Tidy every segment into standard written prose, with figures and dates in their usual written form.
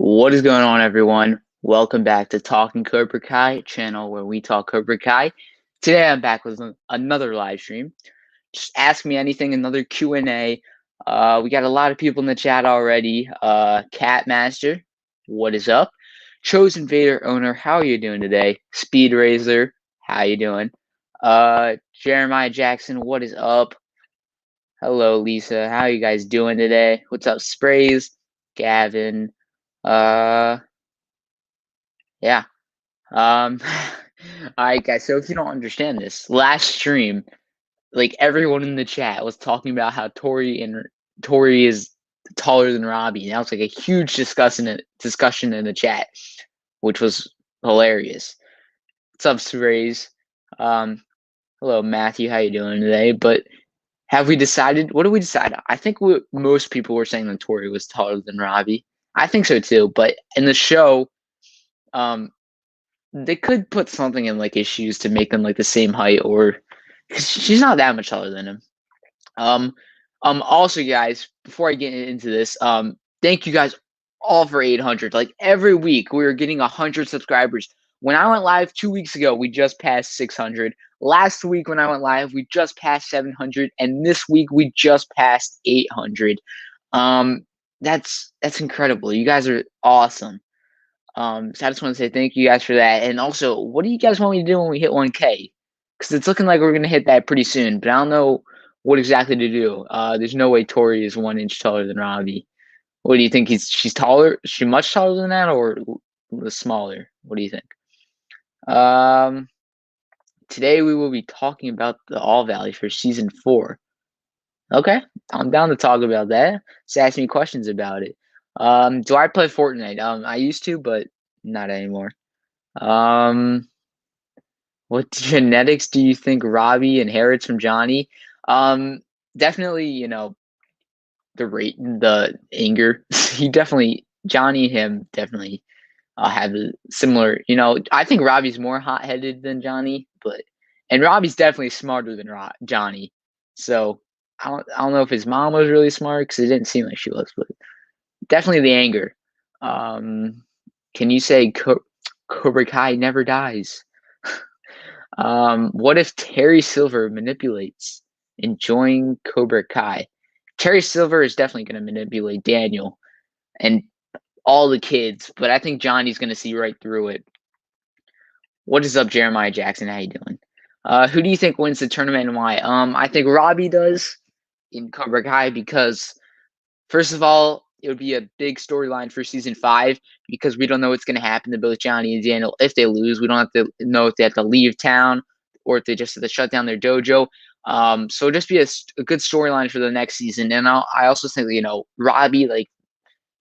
What is going on, everyone? Welcome back to Talking Cobra Kai channel where we talk Cobra Kai. Today I'm back with another live stream. Just ask me anything, another Q&A. We got a lot of people in the chat already. Cat Master, what is up? Chosen Vader owner, how are you doing today? Speed Razor, how you doing? Jeremiah Jackson, what is up? Hello, Lisa. How are you guys doing today? What's up, Sprays? Gavin. Uh, yeah. Um, all right, guys. So if you don't understand this, last stream, like everyone in the chat was talking about how Tori is taller than Robbie. Now it's like a huge discussion in the chat, which was hilarious. What's up, Sprays? Um, hello, Matthew. How you doing today? But have we decided? What do we decide? I think most people were saying that Tori was taller than Robbie. I think so too. But in the show, um, they could put something in like his shoes to make them like the same height, or because she's not that much taller than him. Um, Also, guys, before I get into this, thank you guys all for 800. Like every week, we are getting 100 subscribers. When I went live 2 weeks ago, we just passed 600. Last week, when I went live, we just passed 700, and this week we just passed 800. Um, that's incredible. You guys are awesome. So I just want to say thank you guys for that. And also, what do you guys want me to do when we hit 1K? Because it's looking like we're gonna hit that pretty soon, but I don't know what exactly to do. There's no way Tori is 1 inch taller than Robbie. What do you think? She's taller? Is she much taller than that, or smaller? What do you think? Um, Today we will be talking about the All Valley for season 4. Okay, I'm down to talk about that. Just ask me questions about it. Do I play Fortnite? I used to, but not anymore. Um, what genetics do you think Robbie inherits from Johnny? Um, Definitely, the anger. He definitely Johnny and him definitely have a similar. I think Robbie's more hot-headed than Johnny, and Robbie's definitely smarter than Johnny. So I don't know if his mom was really smart because it didn't seem like she was, but definitely the anger. Um, can you say Cobra Kai never dies? What if Terry Silver manipulates enjoying Cobra Kai? Terry Silver is definitely going to manipulate Daniel and all the kids, but I think Johnny's going to see right through it. What is up, Jeremiah Jackson? How you doing? Who do you think wins the tournament and why? I think Robbie does in Cobra Kai because, first of all, it would be a big storyline for season 5 because we don't know what's going to happen to both Johnny and Daniel if they lose. We don't have to know if they have to leave town or if they just have to shut down their dojo. So just be a good storyline for the next season. And I also think Robbie, like,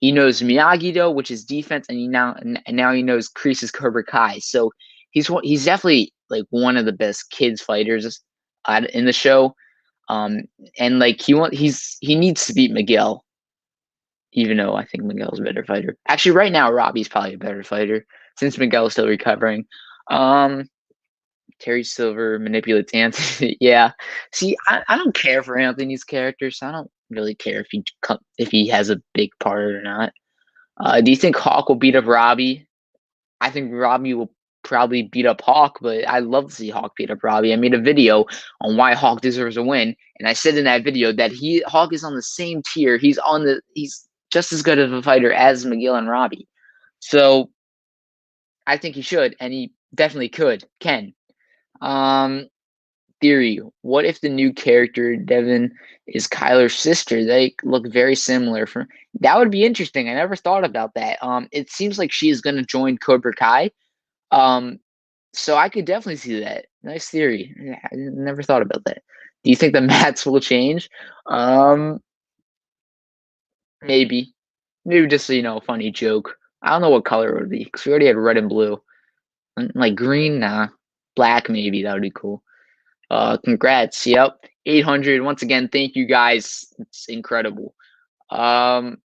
he knows Miyagi-Do, which is defense, and now he knows Kreese's Cobra Kai. So he's definitely like one of the best kids fighters in the show. And like he needs to beat Miguel, even though I think Miguel's a better fighter. Actually, right now Robbie's probably a better fighter since Miguel's still recovering. Um, Terry Silver manipulates Anthony. Yeah. See, I don't care for Anthony's character, so I don't really care if he has a big part or not. Do you think Hawk will beat up Robbie? I think Robbie will probably beat up Hawk, but I'd love to see Hawk beat up Robbie. I made a video on why Hawk deserves a win, and I said in that video that Hawk is on the same tier. He's just as good of a fighter as Miguel and Robbie. So I think he should, and he definitely can. Um, Theory: what if the new character Devin is Kyler's sister? They look very similar. That would be interesting. I never thought about that. It seems like she is going to join Cobra Kai. Um, so I could definitely see that. Nice theory. I never thought about that. Do you think the mats will change? Um, maybe. Maybe just a funny joke. I don't know what color it would be because we already had red and blue. Like green, nah. Black, maybe that would be cool. Congrats. Yep. 800. Once again, thank you guys. It's incredible. Um,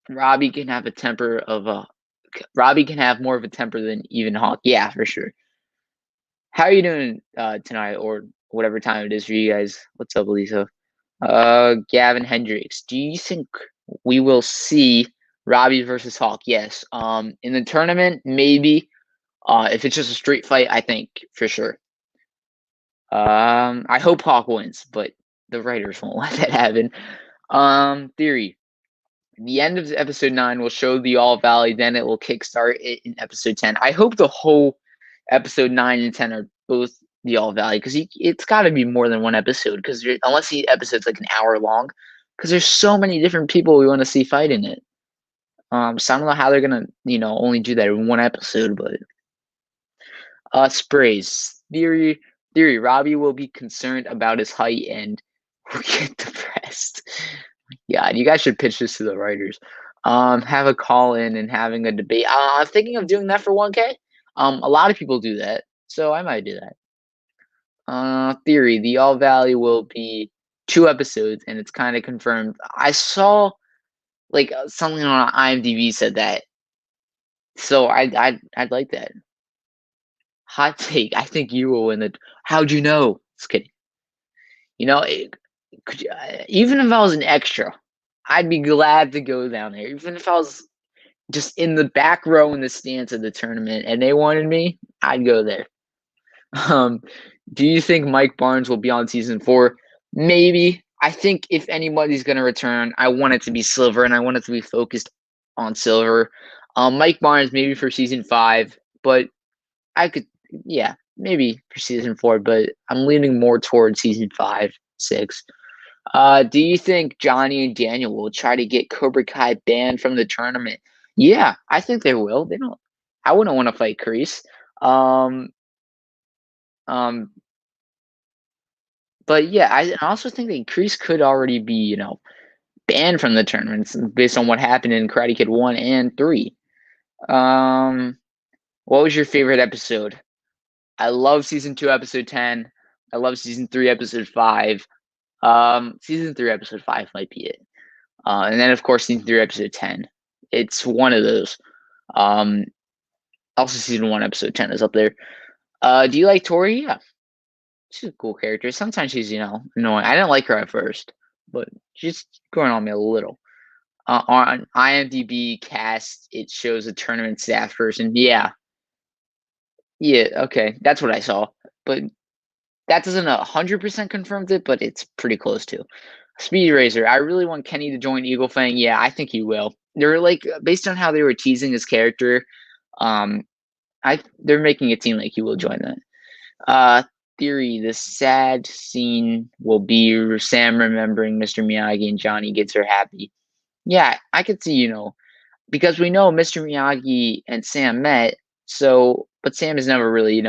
Robbie can have Robbie can have more of a temper than even Hawk. Yeah, for sure. How are you doing tonight or whatever time it is for you guys? What's up, Lisa? Gavin Hendricks. Do you think we will see Robbie versus Hawk, yes. In the tournament, maybe. If it's just a street fight, I think for sure. I hope Hawk wins, but the writers won't let that happen. Theory. The end of episode 9 will show the All Valley, then it will kickstart it in episode 10. I hope the whole episode 9 and 10 are both the All Valley, because it's got to be more than one episode, because unless the episode's like an hour long, because there's so many different people we want to see fight in it. So I don't know how they're gonna, only do that in one episode, but sprays. Theory, Robbie will be concerned about his height and will get depressed. Yeah, you guys should pitch this to the writers. Have a call in and having a debate. I'm thinking of doing that for 1K. A lot of people do that, so I might do that. Theory, the All Valley will be 2 episodes, and it's kind of confirmed. I saw like something on IMDb said that, so I'd like that. Hot take. I think you will win it. How'd you know? Just kidding. Even if I was an extra, I'd be glad to go down there. Even if I was just in the back row in the stands of the tournament and they wanted me, I'd go there. Um, do you think Mike Barnes will be on season 4? Maybe. I think if anybody's going to return, I want it to be Silver, and I want it to be focused on Silver. Mike Barnes maybe for season 5, but I could, yeah, maybe for season 4, but I'm leaning more towards season 5, 6. Do you think Johnny and Daniel will try to get Cobra Kai banned from the tournament? Yeah, I think they will. They don't. I wouldn't want to fight Kreese. Um, um, but yeah, I also think that Kreese could already be, banned from the tournaments based on what happened in Karate Kid 1 and 3. Um, what was your favorite episode? I love season 2, episode 10. I love season 3, episode 5. Season 3, episode 5 might be it. And then of course season 3, episode 10. It's one of those. Also season 1, episode 10 is up there. Do you like Tori? Yeah, she's a cool character. Sometimes she's, annoying. I didn't like her at first, but she's growing on me a little. On IMDb cast, it shows a tournament staff person. Yeah, okay, that's what I saw. But that doesn't 100% confirm it, but it's pretty close to. Speedy Razor, I really want Kenny to join Eagle Fang. Yeah, I think he will. They're like, based on how they were teasing his character, they're making it seem like he will join that. Theory, the sad scene will be Sam remembering Mr. Miyagi and Johnny gets her happy. Yeah, I could see, because we know Mr. Miyagi and Sam met, but Sam has never really,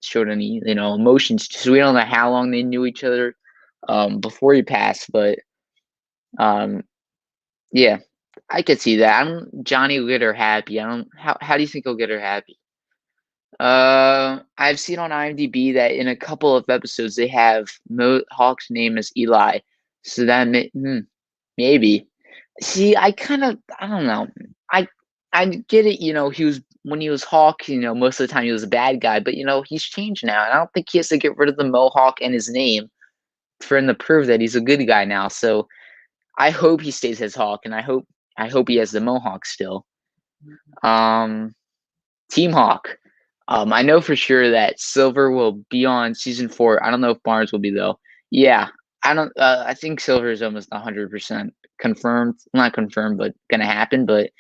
showed any, emotions, so we don't know how long they knew each other before he passed, but yeah, I could see that. Johnny will get her happy. How do you think he'll get her happy? I've seen on IMDb that in a couple of episodes they have Hawk's name as Eli, so that maybe. See, I don't know. I get it. He was when he was Hawk. Most of the time he was a bad guy, but he's changed now, and I don't think he has to get rid of the Mohawk and his name for him to prove that he's a good guy now. So I hope he stays as Hawk, and I hope he has the Mohawk still. Team Hawk. I know for sure that Silver will be on season 4. I don't know if Barnes will be though. Yeah, I don't. I think Silver is almost 100% confirmed. Not confirmed, but gonna happen. But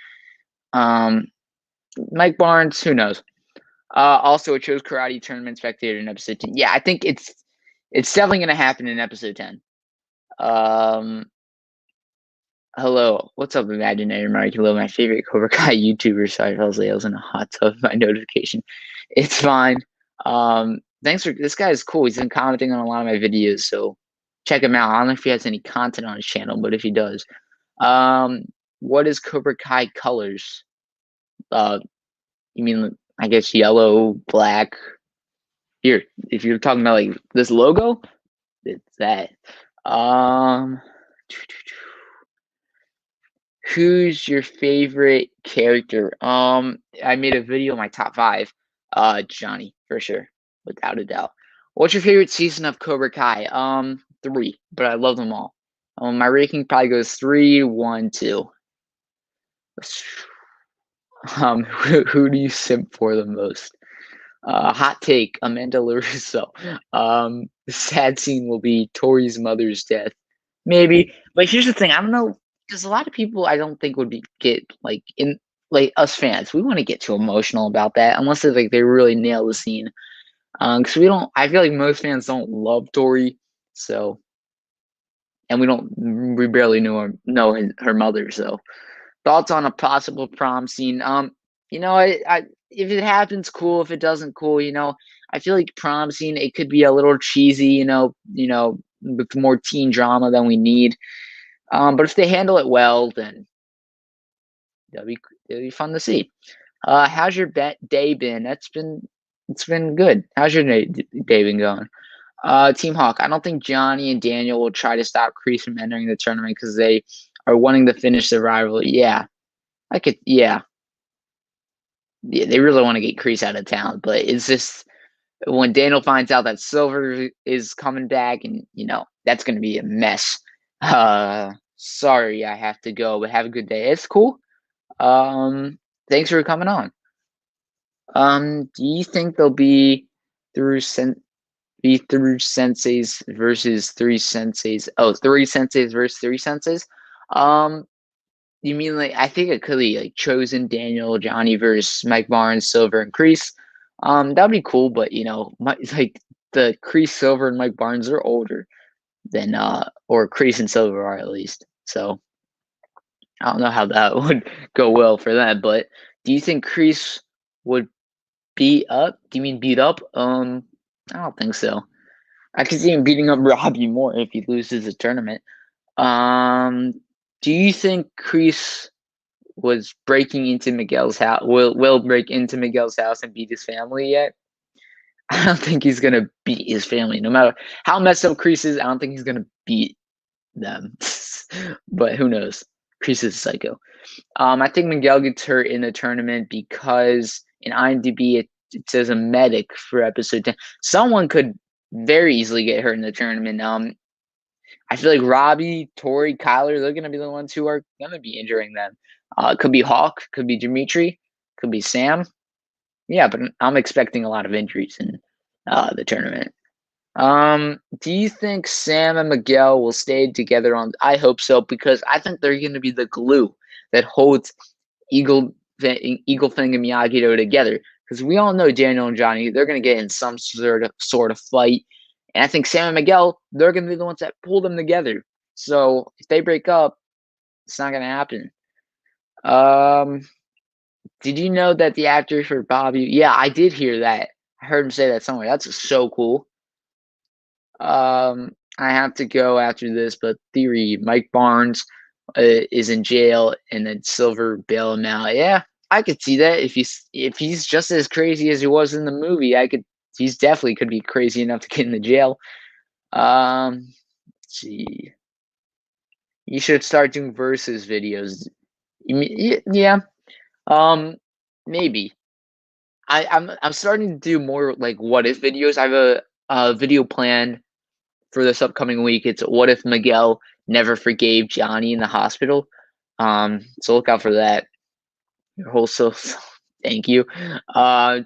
Mike Barnes, who knows? Also, it shows Karate Tournament Spectator in episode 10. Yeah, I think it's definitely gonna happen in episode 10. Hello, what's up, Imaginary Mark? Hello, my favorite Cobra Kai YouTuber. Sorry, I was in a hot tub. My notification. It's fine. Thanks for this guy is cool. He's been commenting on a lot of my videos, so check him out. I don't know if he has any content on his channel, but if he does, what is Cobra Kai colors? You mean I guess yellow, black? Here, if you're talking about like this logo, it's that. Who's your favorite character? I made a video on my top 5. Johnny, for sure, without a doubt. What's your favorite season of Cobra Kai? 3, but I love them all. My ranking probably goes 3, 1, 2. Who do you simp for the most? Hot take, Amanda LaRusso. The sad scene will be Tori's mother's death. Maybe, but here's the thing. I don't know because a lot of people I don't think would be get like in like us fans. We want to get too emotional about that unless they really nail the scene. Because we don't. I feel like most fans don't love Tori, so and we barely know her mother. So thoughts on a possible prom scene? I if it happens, cool. If it doesn't, cool. I feel like prom scene it could be a little cheesy. With more teen drama than we need. But if they handle it well, then that'll be it'll be fun to see. How's your day been? It's been good. How's your day been going? Team Hawk. I don't think Johnny and Daniel will try to stop Kreese from entering the tournament because they are wanting to finish the rivalry. Yeah, I could. Yeah, they really want to get Kreese out of town, but it's just when Daniel finds out that Silver is coming back, and that's going to be a mess. Sorry, I have to go, but have a good day. It's cool. Thanks for coming on. Do you think there'll through be through senseis versus three senseis? Oh, three senseis versus three senseis. Um, you mean like I think it could be like Chosen, Daniel, Johnny versus Mike Barnes, Silver, and Kreese. That'd be cool, but like the Kreese, Silver, and Mike Barnes are older than or Kreese and Silver are at least. So I don't know how that would go well for them. But do you think Kreese would beat up? Do you mean beat up? I don't think so. I could see him beating up Robbie more if he loses the tournament. Um, do you think Kreese was breaking into Miguel's house? Will break into Miguel's house and beat his family yet? I don't think he's gonna beat his family, no matter how messed up Kreese is. I don't think he's gonna beat them. But who knows? Kreese is a psycho. I think Miguel gets hurt in the tournament because in IMDb it says a medic for episode 10. Someone could very easily get hurt in the tournament. I feel like Robbie, Tori, Kyler, they're gonna be the ones who are gonna be injuring them. Could be Hawk, could be Dimitri, could be Sam. Yeah, but I'm expecting a lot of injuries in the tournament. Do you think Sam and Miguel will stay together on? I hope so because I think they're going to be the glue that holds Eagle Fang and Miyagi-Do together. Because we all know Daniel and Johnny, they're going to get in some sort of fight, and I think Sam and Miguel, they're going to be the ones that pull them together. So if they break up, it's not going to happen. Did you know that the actor for Bobby? Yeah, I did hear that. I heard him say that somewhere. That's so cool. I have to go after this, but theory: Mike Barnes is in jail, and then Silver bail him out. Yeah, I could see that if he's just as crazy as he was in the movie. He's definitely could be crazy enough to get in the jail. Let's see. You should start doing versus videos. Yeah. Maybe. I'm starting to do more like what if videos. I have a video plan for this upcoming week. It's what if Miguel never forgave Johnny in the hospital. So look out for that. Your whole thank you.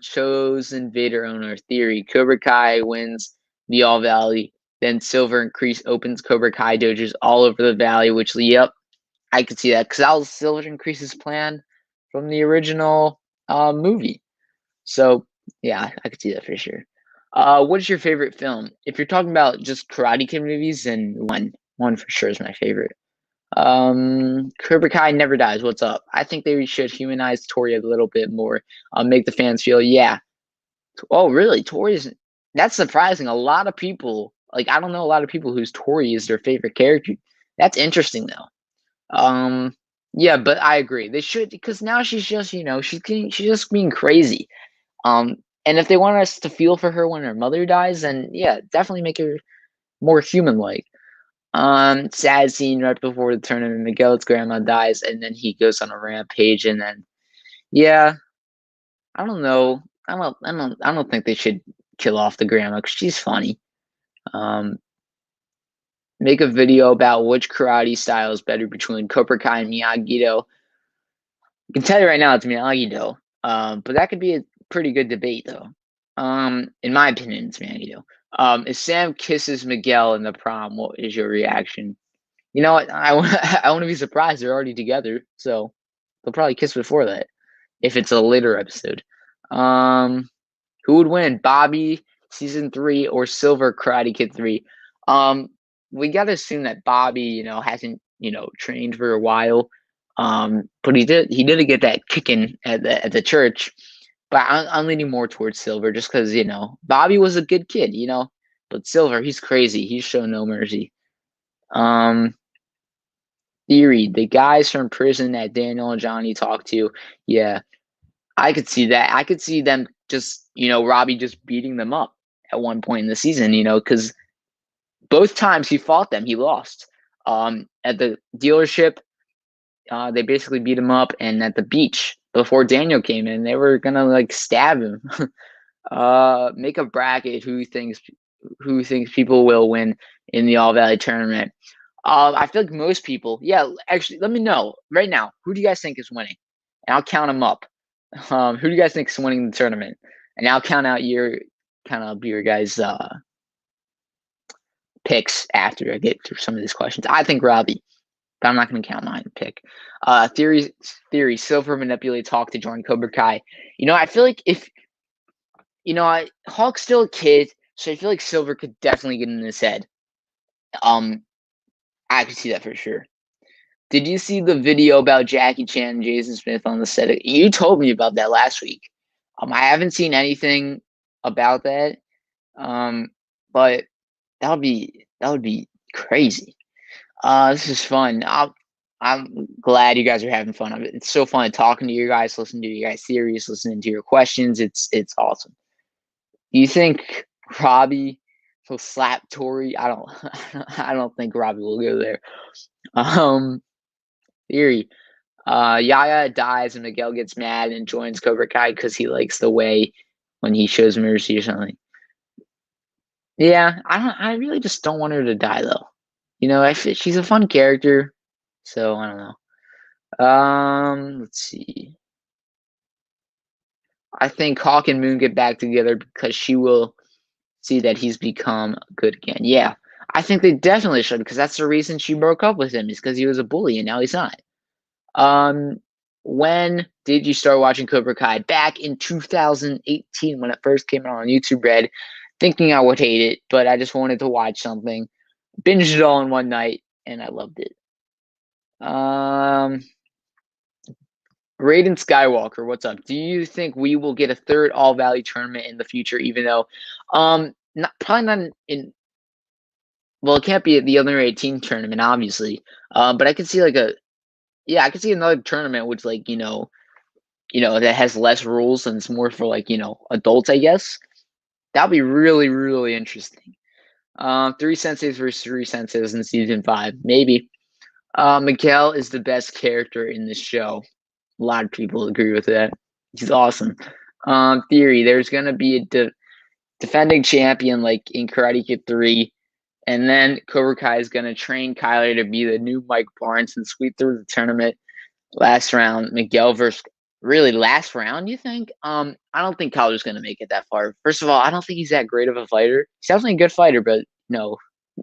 Chosen Vader owner theory. Cobra Kai wins the All Valley. Then Silver and Kreese opens Cobra Kai dojos all over the valley, which, yep, I could see that because that was Silver and Kreese's plan from the original movie. So, yeah, I could see that for sure. What is your favorite film? If you're talking about just Karate Kid movies, then one for sure is my favorite. Cobra Kai Never Dies. What's up? I think they should humanize Tori a little bit more. Make the fans feel, yeah. Oh, really? Tori's that's surprising. A lot of people like I don't know a lot of people whose Tori is their favorite character. That's interesting though. Yeah, but I agree. They should because now she's just she's just being crazy. And if they want us to feel for her when her mother dies, then yeah, definitely make her more human-like. Sad scene right before the tournament. Miguel's grandma dies, and then he goes on a rampage, and then yeah, I don't know. I don't think they should kill off the grandma because she's funny. Um, make a video about which karate style is better between Cobra Kai and Miyagi-Do. I can tell you right now it's Miyagi-Do. But that could be a pretty good debate though. In my opinion, it's Miyagi-Do. If Sam kisses Miguel in the prom, what is your reaction? You know what? I wouldn't be surprised. They're already together, so they'll probably kiss before that if it's a later episode. Um, who would win, Bobby season 3 or Silver Karate Kid 3? Um, we gotta assume that Bobby, hasn't trained for a while. But he did get that kicking at the church. But I'm leaning more towards Silver just because Bobby was a good kid, but Silver, he's crazy. He's shown no mercy. Um, Theory, the guys from prison that Daniel and Johnny talked to, yeah, I could see that. I could see them just, Robbie just beating them up at one point in the season, because both times he fought them, he lost. At the dealership, they basically beat him up, and at the beach before Daniel came in, they were gonna like stab him. Make a bracket who thinks people will win in the All Valley tournament. I feel like most people, yeah. Actually, let me know right now. Who do you guys think is winning? And I'll count them up. Who do you guys think is winning the tournament? And I'll count up your guys' picks after I get through some of these questions. I think Robbie, but I'm not going to count mine pick. Theory, Silver manipulate talk to join Cobra Kai. I feel like if Hulk's still a kid, so I feel like Silver could definitely get in his head. I could see that for sure. Did you see the video about Jackie Chan and Jason Smith on the set? You told me about that last week. I haven't seen anything about that. But that would be crazy. This is fun. I'm glad you guys are having fun of it. It's so fun talking to you guys, listening to you guys' theories, listening to your questions. It's awesome. Do you think Robbie will slap Tori? I don't I don't think Robbie will go there. Um Theory. Yaya dies and Miguel gets mad and joins Cobra Kai because he likes the way when he shows mercy or something. Yeah, I really just don't want her to die though. She's a fun character, so I don't know. Let's see. I think Hawk and Moon get back together because she will see that he's become good again. Yeah, I think they definitely should because that's the reason she broke up with him is because he was a bully and now he's not. Um, when did you start watching Cobra Kai? Back in 2018 when it first came out on YouTube Red, thinking I would hate it, but I just wanted to watch something. Binged it all in one night and I loved it. Raiden Skywalker, what's up? Do you think we will get a third All Valley tournament in the future? Even though, not probably not in. Well, it can't be the under 18 tournament, obviously. But I could see I could see another tournament which that has less rules and it's more for adults, I guess. That'd be really, really interesting. Three senseis versus three senseis in season 5, maybe. Miguel is the best character in this show. A lot of people agree with that. He's awesome. Theory, there's gonna be a defending champion like in Karate Kid 3, and then Cobra Kai is gonna train Kyler to be the new Mike Barnes and sweep through the tournament. Last round, Miguel versus really last round, you think? I don't think Kyler's gonna make it that far. First of all, I don't think he's that great of a fighter. He's definitely a good fighter, but no,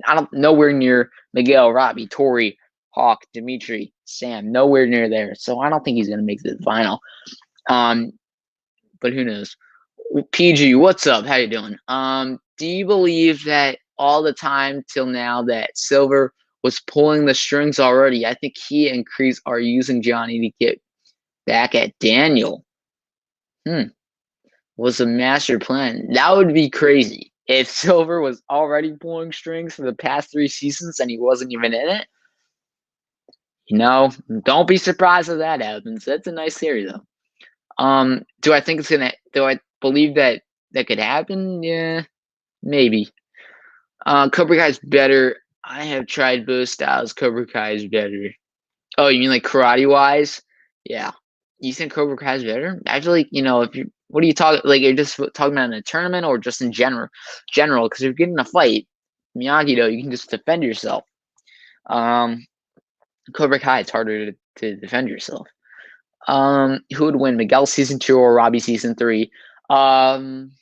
I don't nowhere near Miguel, Robbie, Tori, Hawk, Dimitri, Sam, nowhere near there. So I don't think he's gonna make the final. But who knows? PG, what's up? How you doing? Do you believe that all the time till now that Silver was pulling the strings already? I think he and Kreese are using Johnny to get back at Daniel. Was a master plan. That would be crazy if Silver was already pulling strings for the past 3 seasons and he wasn't even in it. Don't be surprised if that happens. That's a nice theory, though. Do I think it's gonna? Do I believe that could happen? Yeah, maybe. Cobra Kai is better. I have tried both styles. Cobra Kai is better. Oh, you mean like karate wise? Yeah. You think Cobra Kai is better? I feel like if you, what are you talking? Like you're just talking about in a tournament or just in general? General, because if you're getting a fight, Miyagi, though, you can just defend yourself. Cobra Kai, it's harder to defend yourself. Who would win, Miguel season 2 or Robbie season 3? Um,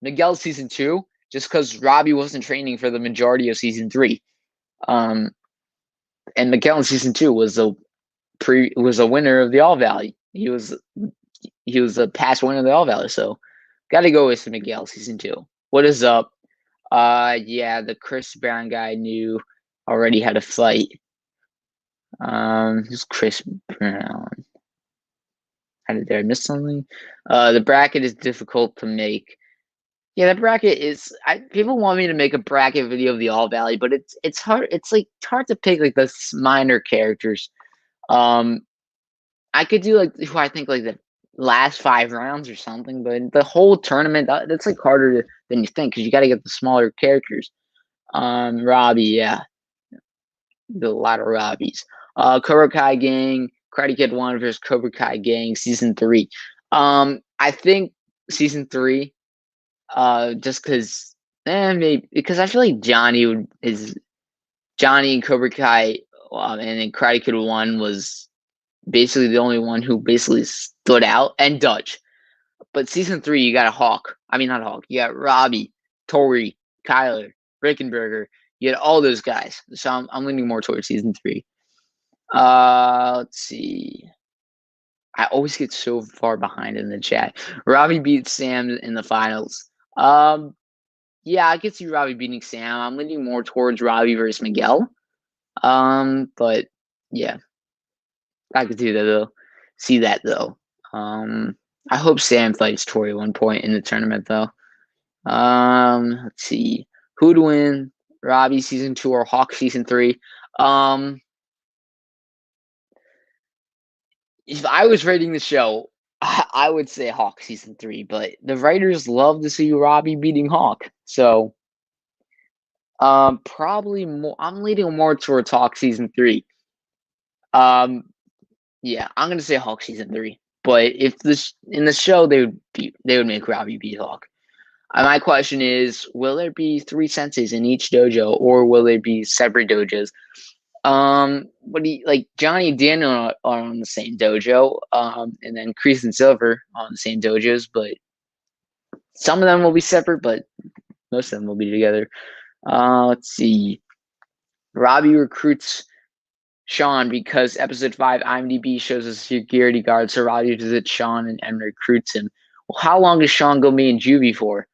Miguel season 2, just because Robbie wasn't training for the majority of season 3. Um, and Miguel in season 2 was a winner of the All Valley. He was a past winner of the All Valley, so got to go with Miguel season 2. What is up? Yeah, the Chris Brown guy knew already had a fight. Who's Chris Brown? Did I miss something? The bracket is difficult to make. Yeah, the bracket is. People want me to make a bracket video of the All Valley, but it's hard. It's hard to pick like the minor characters. Um, I could do like who I think like the last 5 rounds or something, but the whole tournament that's like harder than you think because you got to get the smaller characters. Robbie, yeah, a lot of Robbies. Cobra Kai Gang, Karate Kid 1 versus Cobra Kai Gang season 3. I think season 3. Just because, maybe because I feel like Johnny and Cobra Kai, and then Karate Kid 1 was basically the only one who basically stood out, and Dutch. But season 3, you got a Hawk. I mean, not Hawk. You got Robbie, Tori, Kyler, Rickenberger. You had all those guys. So I'm leaning more towards season 3. Let's see. I always get so far behind in the chat. Robbie beats Sam in the finals. Yeah, I could see Robbie beating Sam. I'm leaning more towards Robbie versus Miguel. But yeah, I could see that though. I hope Sam fights Tori at one point in the tournament though. Let's see. Who'd win? Robbie season 2 or Hawk season 3? If I was rating the show, I would say Hawk season 3, but the writers love to see Robbie beating Hawk. So, probably more. I'm leaning more towards Hawk season 3. Yeah, I'm gonna say Hawk season 3. But if this in the show they would make Robbie beat Hawk. My question is, will there be 3 senseis in each dojo, or will there be separate dojos? What do you like? Johnny and Daniel are on the same dojo, and then Kreese and Silver on the same dojos, but some of them will be separate, but most of them will be together. Let's see. Robbie recruits Sean because episode 5 IMDb shows a security guard, so Robbie visits Sean and recruits him. Well, how long does Sean go me and Juvie for?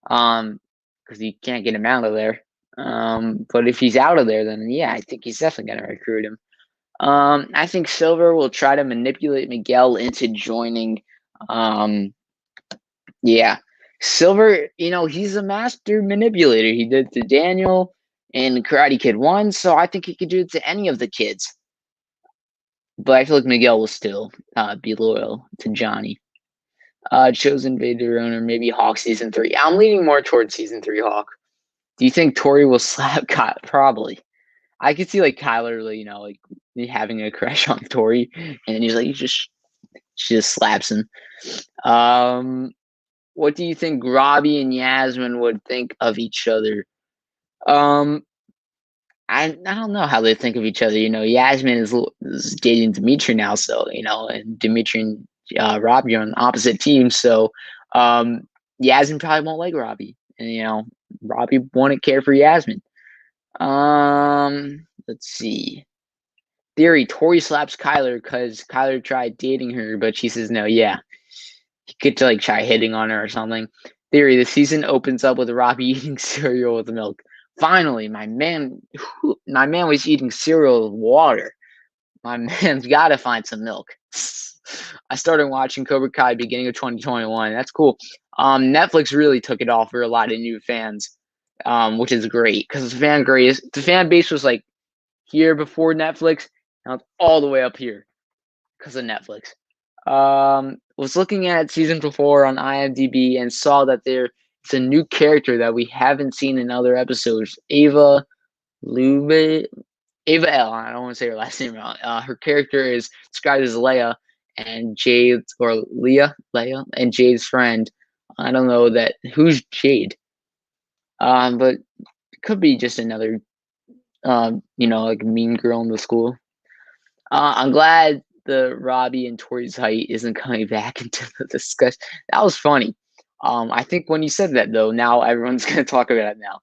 Because you can't get him out of there. But if he's out of there, then yeah, I think he's definitely gonna recruit him. I think Silver will try to manipulate Miguel into joining. Yeah, Silver, he's a master manipulator. He did it to Daniel in Karate Kid 1, so I think he could do it to any of the kids. But I feel like Miguel will still be loyal to Johnny. Chosen Vader owner, maybe Hawk season 3. I'm leaning more towards season 3 Hawk. Do you think Tori will slap Kyle? Probably. I could see like Kyler, like having a crush on Tori, and then he's like, she just slaps him. What do you think Robbie and Yasmin would think of each other? I don't know how they think of each other. Yasmin is dating Dimitri now, so and Dimitri and Robbie are on opposite teams, so Yasmin probably won't like Robbie, and Robbie wouldn't care for Yasmin. Let's see. Theory: Tori slaps Kyler because Kyler tried dating her, but she says no. Yeah, he could like try hitting on her or something. Theory: the season opens up with Robbie eating cereal with milk. Finally, my man was eating cereal with water. My man's got to find some milk. I started watching Cobra Kai beginning of 2021. That's cool. Netflix really took it off for a lot of new fans, which is great because the fan base was like here before Netflix, now it's all the way up here because of Netflix. Was looking at season 4 on IMDb and saw that there's a new character that we haven't seen in other episodes. Ava L. I don't want to say her last name wrong. Her character is described as Leia and Leia and Jade's friend. I don't know who's Jade. But it could be just another like mean girl in the school. I'm glad the Robbie and Tori's height isn't coming back into the discussion. That was funny. I think when you said that though, now everyone's gonna talk about it now.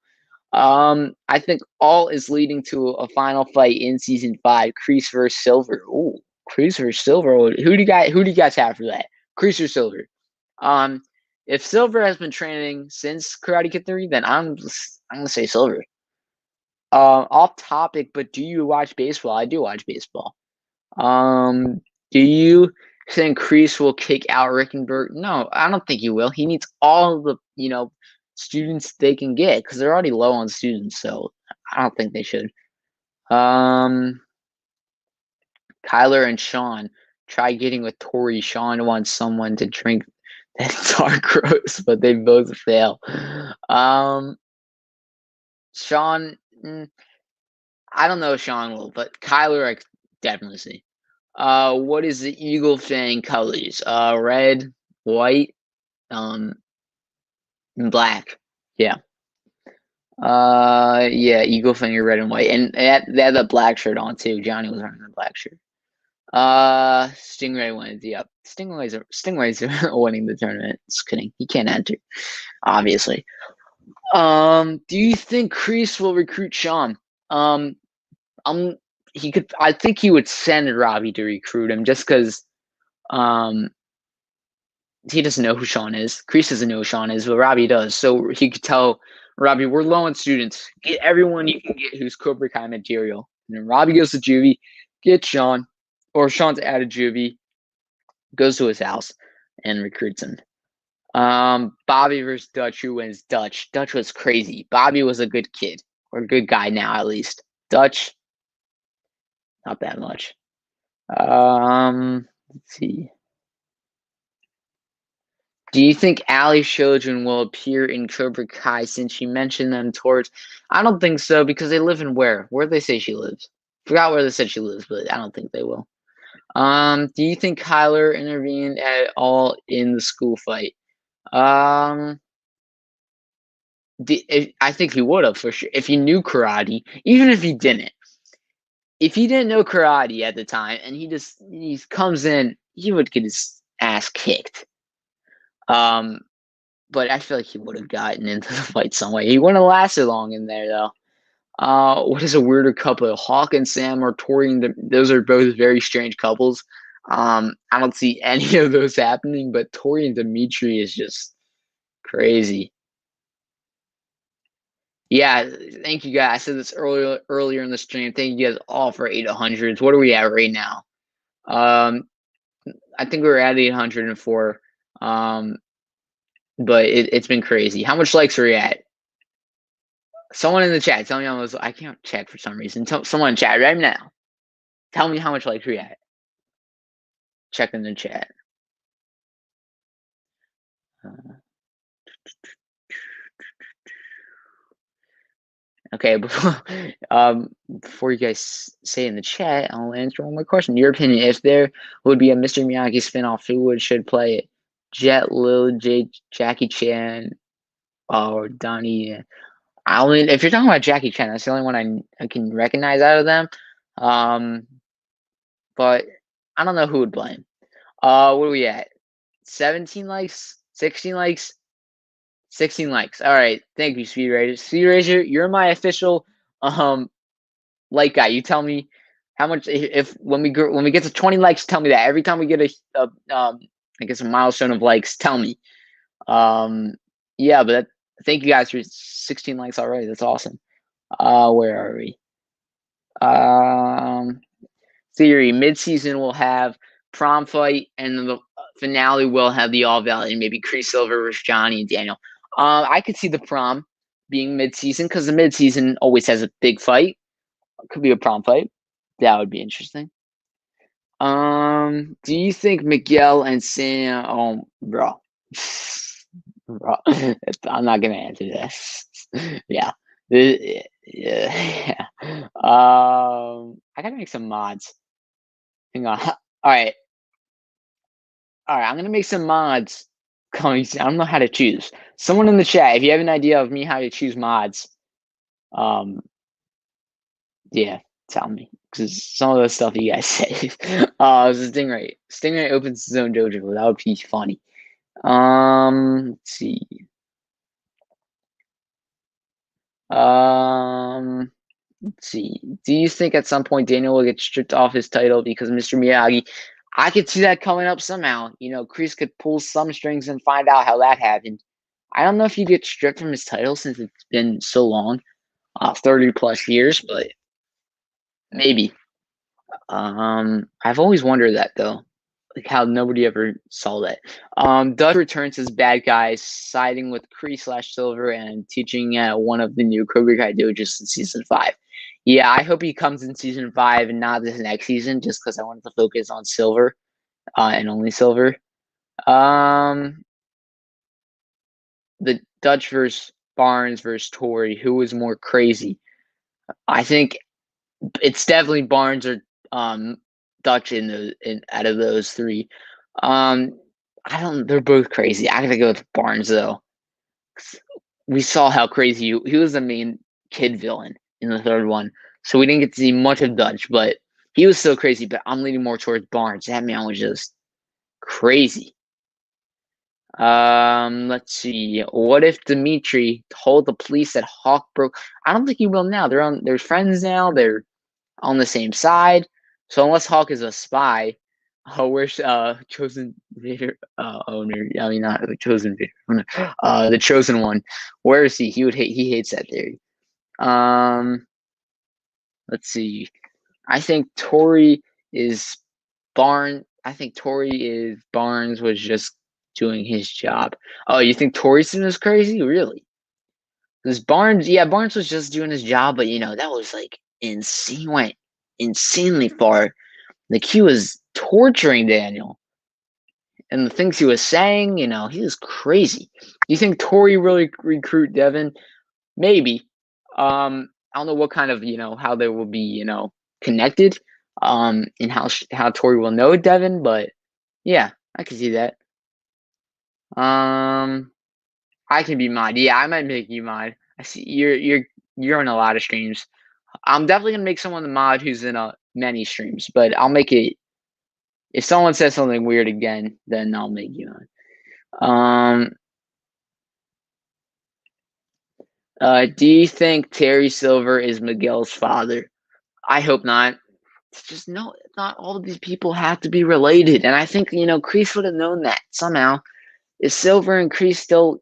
I think all is leading to a final fight in season 5, Kreese versus Silver. Ooh, Kreese versus Silver. Who do you guys have for that? Kreese or Silver? Um, if Silver has been training since Karate Kid 3, then I'm gonna say Silver. Off topic, but do you watch baseball? I do watch baseball. Um, do you think Kreese will kick out Rickenberg? No, I don't think he will. He needs all the students they can get because they're already low on students. So I don't think they should. Kyler and Sean try getting with Tori. Sean wants someone to drink that dark gross, but they both fail. Sean, I don't know if Sean will, but Kyler I could definitely see. What is the Eagle Fang colors? Red, white, and black. Yeah. Yeah, Eagle Fang red and white, and they had the black shirt on too. Johnny was wearing the black shirt. Stingray wins. Yep, Stingrays are winning the tournament. Just kidding. He can't enter, obviously. Do you think Kreese will recruit Sean? He could. I think he would send Robbie to recruit him just because. He doesn't know who Sean is. Kreese doesn't know who Sean is, but Robbie does. So he could tell Robbie, we're low on students. Get everyone you can get who's Cobra Kai material. And then Robbie goes to juvie, get Sean, or Sean's out of juvie, goes to his house, and recruits him. Bobby versus Dutch. Who wins? Dutch. Dutch was crazy. Bobby was a good kid, or a good guy now at least. Dutch, not that much. Let's see. Do you think Ali's children will appear in Cobra Kai since you mentioned them towards? I don't think so because they live in where? Where they say she lives? Forgot where they said she lives, but I don't think they will. Do you think Kyler intervened at all in the school fight? I think he would have for sure if he knew karate. Even if he didn't, know karate at the time and he comes in, he would get his ass kicked. But I feel like he would have gotten into the fight some way. He wouldn't have lasted long in there though. What is a weirder couple? Hawk and Sam or Tori and those are both very strange couples. I don't see any of those happening, but Tori and Dimitri is just crazy. Yeah, thank you guys. I said this earlier in the stream. Thank you guys all for 800s. What are we at right now? I think we're at 804. But it's been crazy. How much likes are we at? Someone in the chat, tell me how much. I can't chat for some reason. Someone in chat right now. Tell me how much likes we're at. Check in the chat. Okay, before you guys say in the chat, I'll answer one more question. Your opinion, if there would be a Mr. Miyagi spinoff, who should play it? Jet Li, Jackie Chan, or Donnie? I mean, if you're talking about Jackie Chan, that's the only one I can recognize out of them. But I don't know who would play him. What are we at? 17 likes? 16 likes? 16 likes. All right. Thank you, Speed Razor. Speed Razor, you're my official like guy. You tell me how much if when we get to 20 likes, tell me that. Every time we get a I guess a milestone of likes, tell me. Yeah, but thank you guys for 16 likes already. That's awesome. Where are we? Theory mid-season we'll have prom fight, and then the finale will have the All Valley and maybe Kreese Silver versus Johnny and Daniel. I could see the prom being mid-season because the mid-season always has a big fight. It could be a prom fight. That would be interesting. Do you think Miguel and Sam? Oh, bro. Bro, I'm not gonna answer this. Yeah. Yeah. I gotta make some mods. Hang on. All right. I'm gonna make some mods. Coming. I don't know how to choose. Someone in the chat, if you have an idea of me how to choose mods, yeah, Tell me, because some of the stuff you guys say. Stingray. Stingray opens his own dojo. That would be funny. Let's see. Let's see. Do you think at some point Daniel will get stripped off his title because Mr. Miyagi? I could see that coming up somehow. Kreese could pull some strings and find out how that happened. I don't know if he gets stripped from his title since it's been so long, 30 plus years, but maybe. I've always wondered that though, like how nobody ever saw that. Dutch returns as bad guys, siding with Kree/Silver and teaching at one of the new Cobra Kai dojos in season 5. Yeah, I hope he comes in season 5 and not this next season, just because I wanted to focus on Silver, and only Silver. The Dutch versus Barnes versus Tori, who was more crazy? I think it's definitely Barnes or Dutch out of those three. They're both crazy. I gotta go with Barnes though. We saw how crazy he was the main kid villain in the third one, so we didn't get to see much of Dutch, but he was still crazy. But I'm leaning more towards Barnes. That man was just crazy. Let's see. What if Dimitri told the police that Hawk broke? I don't think he will now. They're friends now. They're on the same side. So unless Hawk is a spy, where's Chosen Vader owner? I mean, not the Chosen Vader, the Chosen One. Where is he? He hates that theory. Let's see. I think Tori is Barnes. I think Barnes was just doing his job. Oh, you think Tori's is crazy? Really? Because Barnes was just doing his job, but that was like insane. Went insanely far. Like he was torturing Daniel, and the things he was saying, he was crazy. Do you think Tori really recruit Devin? Maybe. I don't know what kind of how they will be connected, and how Tori will know Devin, but yeah, I can see that. I can be mod. Yeah, I might make you mod. I see you're on a lot of streams. I'm definitely gonna make someone the mod who's in many streams, but I'll make it. If someone says something weird again, then I'll make you mod. Do you think Terry Silver is Miguel's father? I hope not. It's just not all of these people have to be related, and I think Kreese would have known that somehow. Is Silver and Kreese still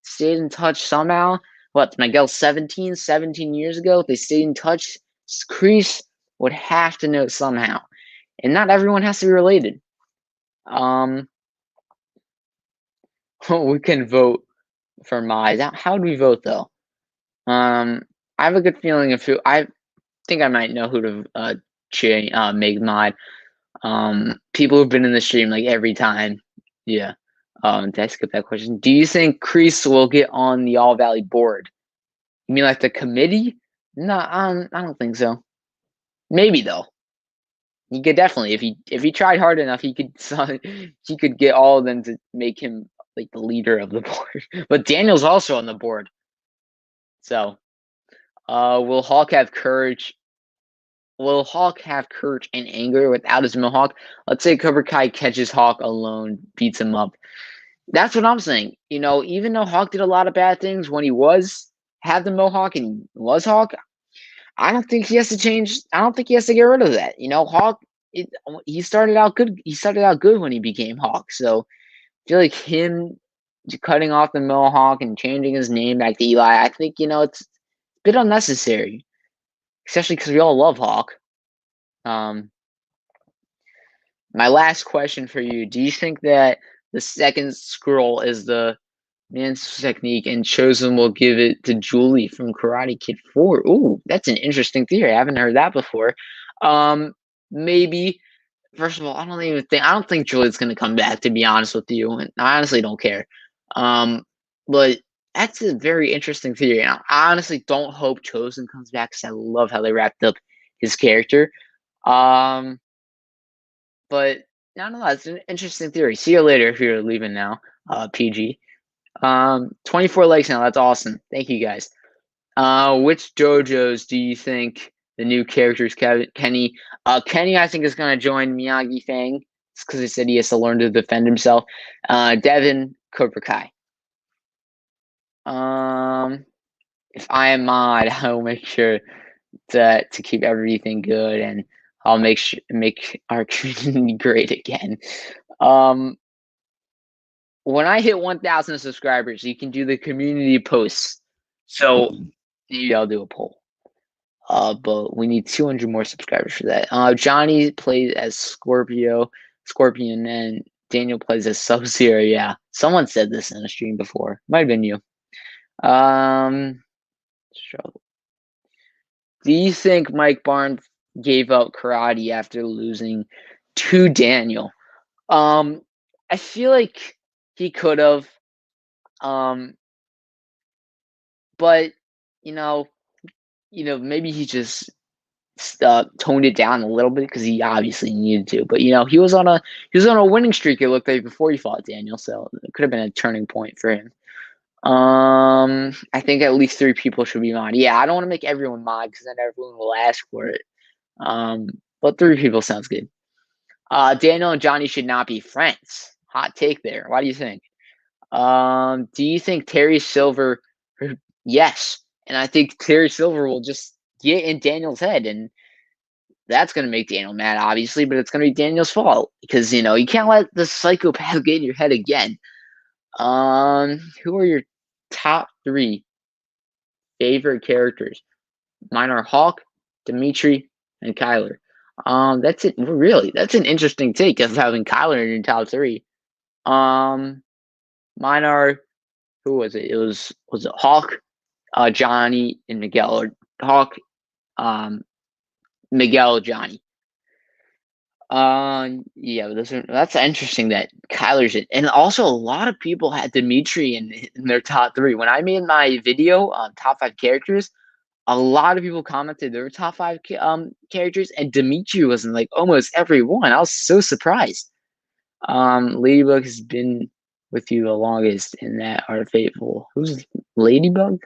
stayed in touch somehow? What, Miguel 17 years ago? They stayed in touch. Kreese would have to know somehow, and not everyone has to be related. We can vote for Mai. How do we vote though? I have a good feeling of who. I think I might know who to make mod. People who've been in the stream like every time. Yeah. Did I skip that question? Do you think Kreese will get on the All Valley board? You mean like the committee? No, I don't think so. Maybe though. He could definitely, if he tried hard enough, he could get all of them to make him like the leader of the board. But Daniel's also on the board. So, will Hawk have courage? Will Hawk have courage and anger without his mohawk? Let's say Cobra Kai catches Hawk alone, beats him up. That's what I'm saying. Even though Hawk did a lot of bad things when he had the mohawk and he was Hawk, I don't think he has to change. I don't think he has to get rid of that. Hawk, he started out good. He started out good when he became Hawk. So I feel like him cutting off the mohawk and changing his name back to Eli, I think it's a bit unnecessary, especially because we all love Hawk. My last question for you: do you think that the second scroll is the man's technique and Chosen will give it to Julie from Karate Kid 4? Ooh, that's an interesting theory. I haven't heard that before. Maybe. First of all, I don't think Julie's gonna come back, to be honest with you. And I honestly don't care. But that's a very interesting theory. And I honestly don't hope Chosen comes back because I love how they wrapped up his character. But I don't know. It's an interesting theory. See you later if you're leaving now. PG. 24 likes now. That's awesome. Thank you guys. Which dojos do you think the new characters, Kenny. Kenny, I think, is going to join Miyagi Fang because he said he has to learn to defend himself. Devin, Cobra Kai. If I am mod, I will make sure to keep everything good, and I'll make our community great again. When I hit 1,000 subscribers, you can do the community posts. So maybe I'll do a poll. But we need 200 more subscribers for that. Johnny plays as Scorpion, and Daniel plays as Sub-Zero. Yeah, someone said this in a stream before. Might have been you. Struggle. Do you think Mike Barnes gave up karate after losing to Daniel? I feel like he could have. But maybe he just toned it down a little bit because he obviously needed to. But he was on a winning streak. It looked like before he fought Daniel, so it could have been a turning point for him. I think at least 3 people should be mod. Yeah, I don't want to make everyone mod because then everyone will ask for it. But 3 people sounds good. Daniel and Johnny should not be friends. Hot take there. Why do you think? Do you think Terry Silver? Yes, and I think Terry Silver will just get in Daniel's head, and that's going to make Daniel mad, obviously, but it's going to be Daniel's fault because you can't let the psychopath get in your head again. Who are your top 3 favorite characters? Mine are Hawk, Dimitri, and Kyler. That's it. Really, that's an interesting take of having Kyler in your top 3. Mine are, who was it? Was it Hawk, Johnny, and Miguel, or Hawk, Miguel, Johnny. Yeah, that's interesting that Kyler's in, and also a lot of people had Dimitri in their top 3. When I made my video on top 5 characters, a lot of people commented their top 5 characters, and Dimitri was in like almost every one. I was so surprised. Ladybug has been with you the longest, and that are faithful. Who's Ladybug?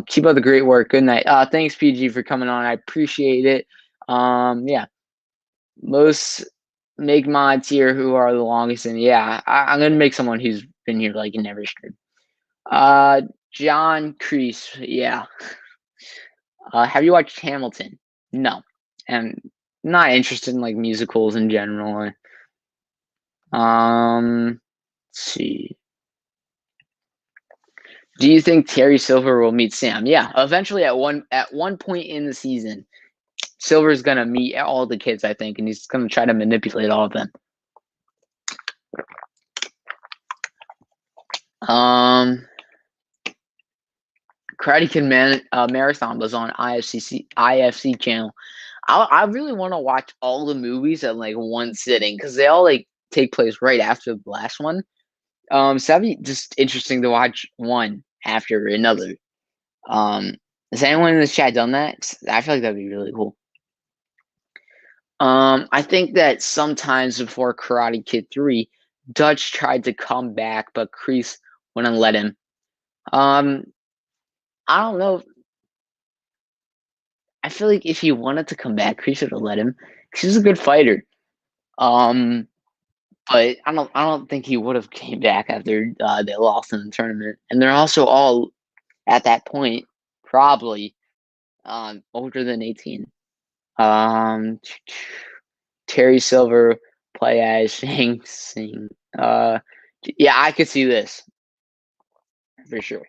Keep up the great work. Good night. Thanks, PG, for coming on. I appreciate it. Yeah. Most make mods here who are the longest, and yeah, I'm gonna make someone who's been here like in every stream. John Kreese, yeah. Have you watched Hamilton? No, and not interested in like musicals in general. Let's see. Do you think Terry Silver will meet Sam? Yeah, eventually at one point in the season, Silver's gonna meet all the kids, I think, and he's gonna try to manipulate all of them. Karate Kid Marathon was on IFC channel. I really want to watch all the movies at like one sitting because they all like take place right after the last one. So that'd be just interesting to watch one after another. Has anyone in the chat done that? I feel like that'd be really cool. I think that sometimes before Karate Kid 3, Dutch tried to come back, but Kreese wouldn't let him. I don't know. I feel like if he wanted to come back, Kreese would have let him. He's a good fighter. But I don't think he would have came back after they lost in the tournament. And they're also all at that point probably older than 18. Terry Silver play as Shang Tsung. Yeah, I could see this for sure.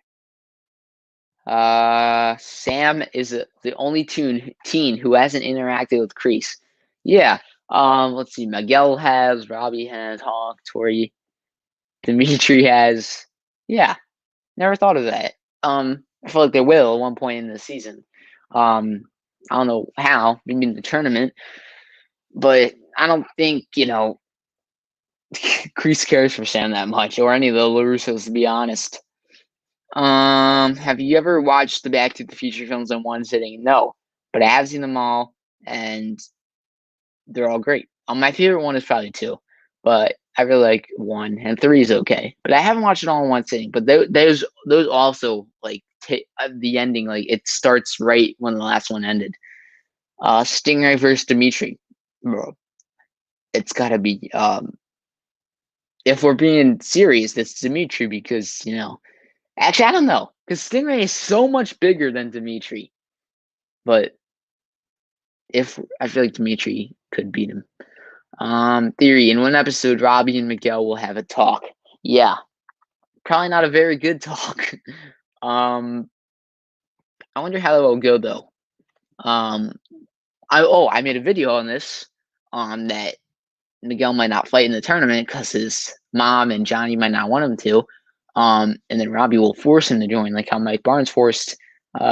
Sam is the only teen who hasn't interacted with Kreese. Yeah. Let's see. Miguel has, Robbie has, Hawk, Tori, Dimitri has. Yeah. Never thought of that. I feel like they will at one point in the season. I don't know how, maybe in the tournament, but I don't think, Kreese cares for Sam that much, or any of the LaRussos, to be honest. Have you ever watched the Back to the Future films in one sitting? No, but I have seen them all, and they're all great. My favorite one is probably 2, but I really like 1, and 3 is okay. But I haven't watched it all in one sitting. But those also like the ending, like it starts right when the last one ended. Stingray versus Dimitri, bro. It's gotta be. If we're being serious, it's Dimitri because actually I don't know because Stingray is so much bigger than Dimitri, but if I feel like Dimitri could beat him. Theory: in one episode, Robbie and Miguel will have a talk. Yeah, probably not a very good talk. um, I wonder how that will go though. Um, I made a video on this. That Miguel might not fight in the tournament because his mom and Johnny might not want him to. And then Robbie will force him to join, like how Mike Barnes forced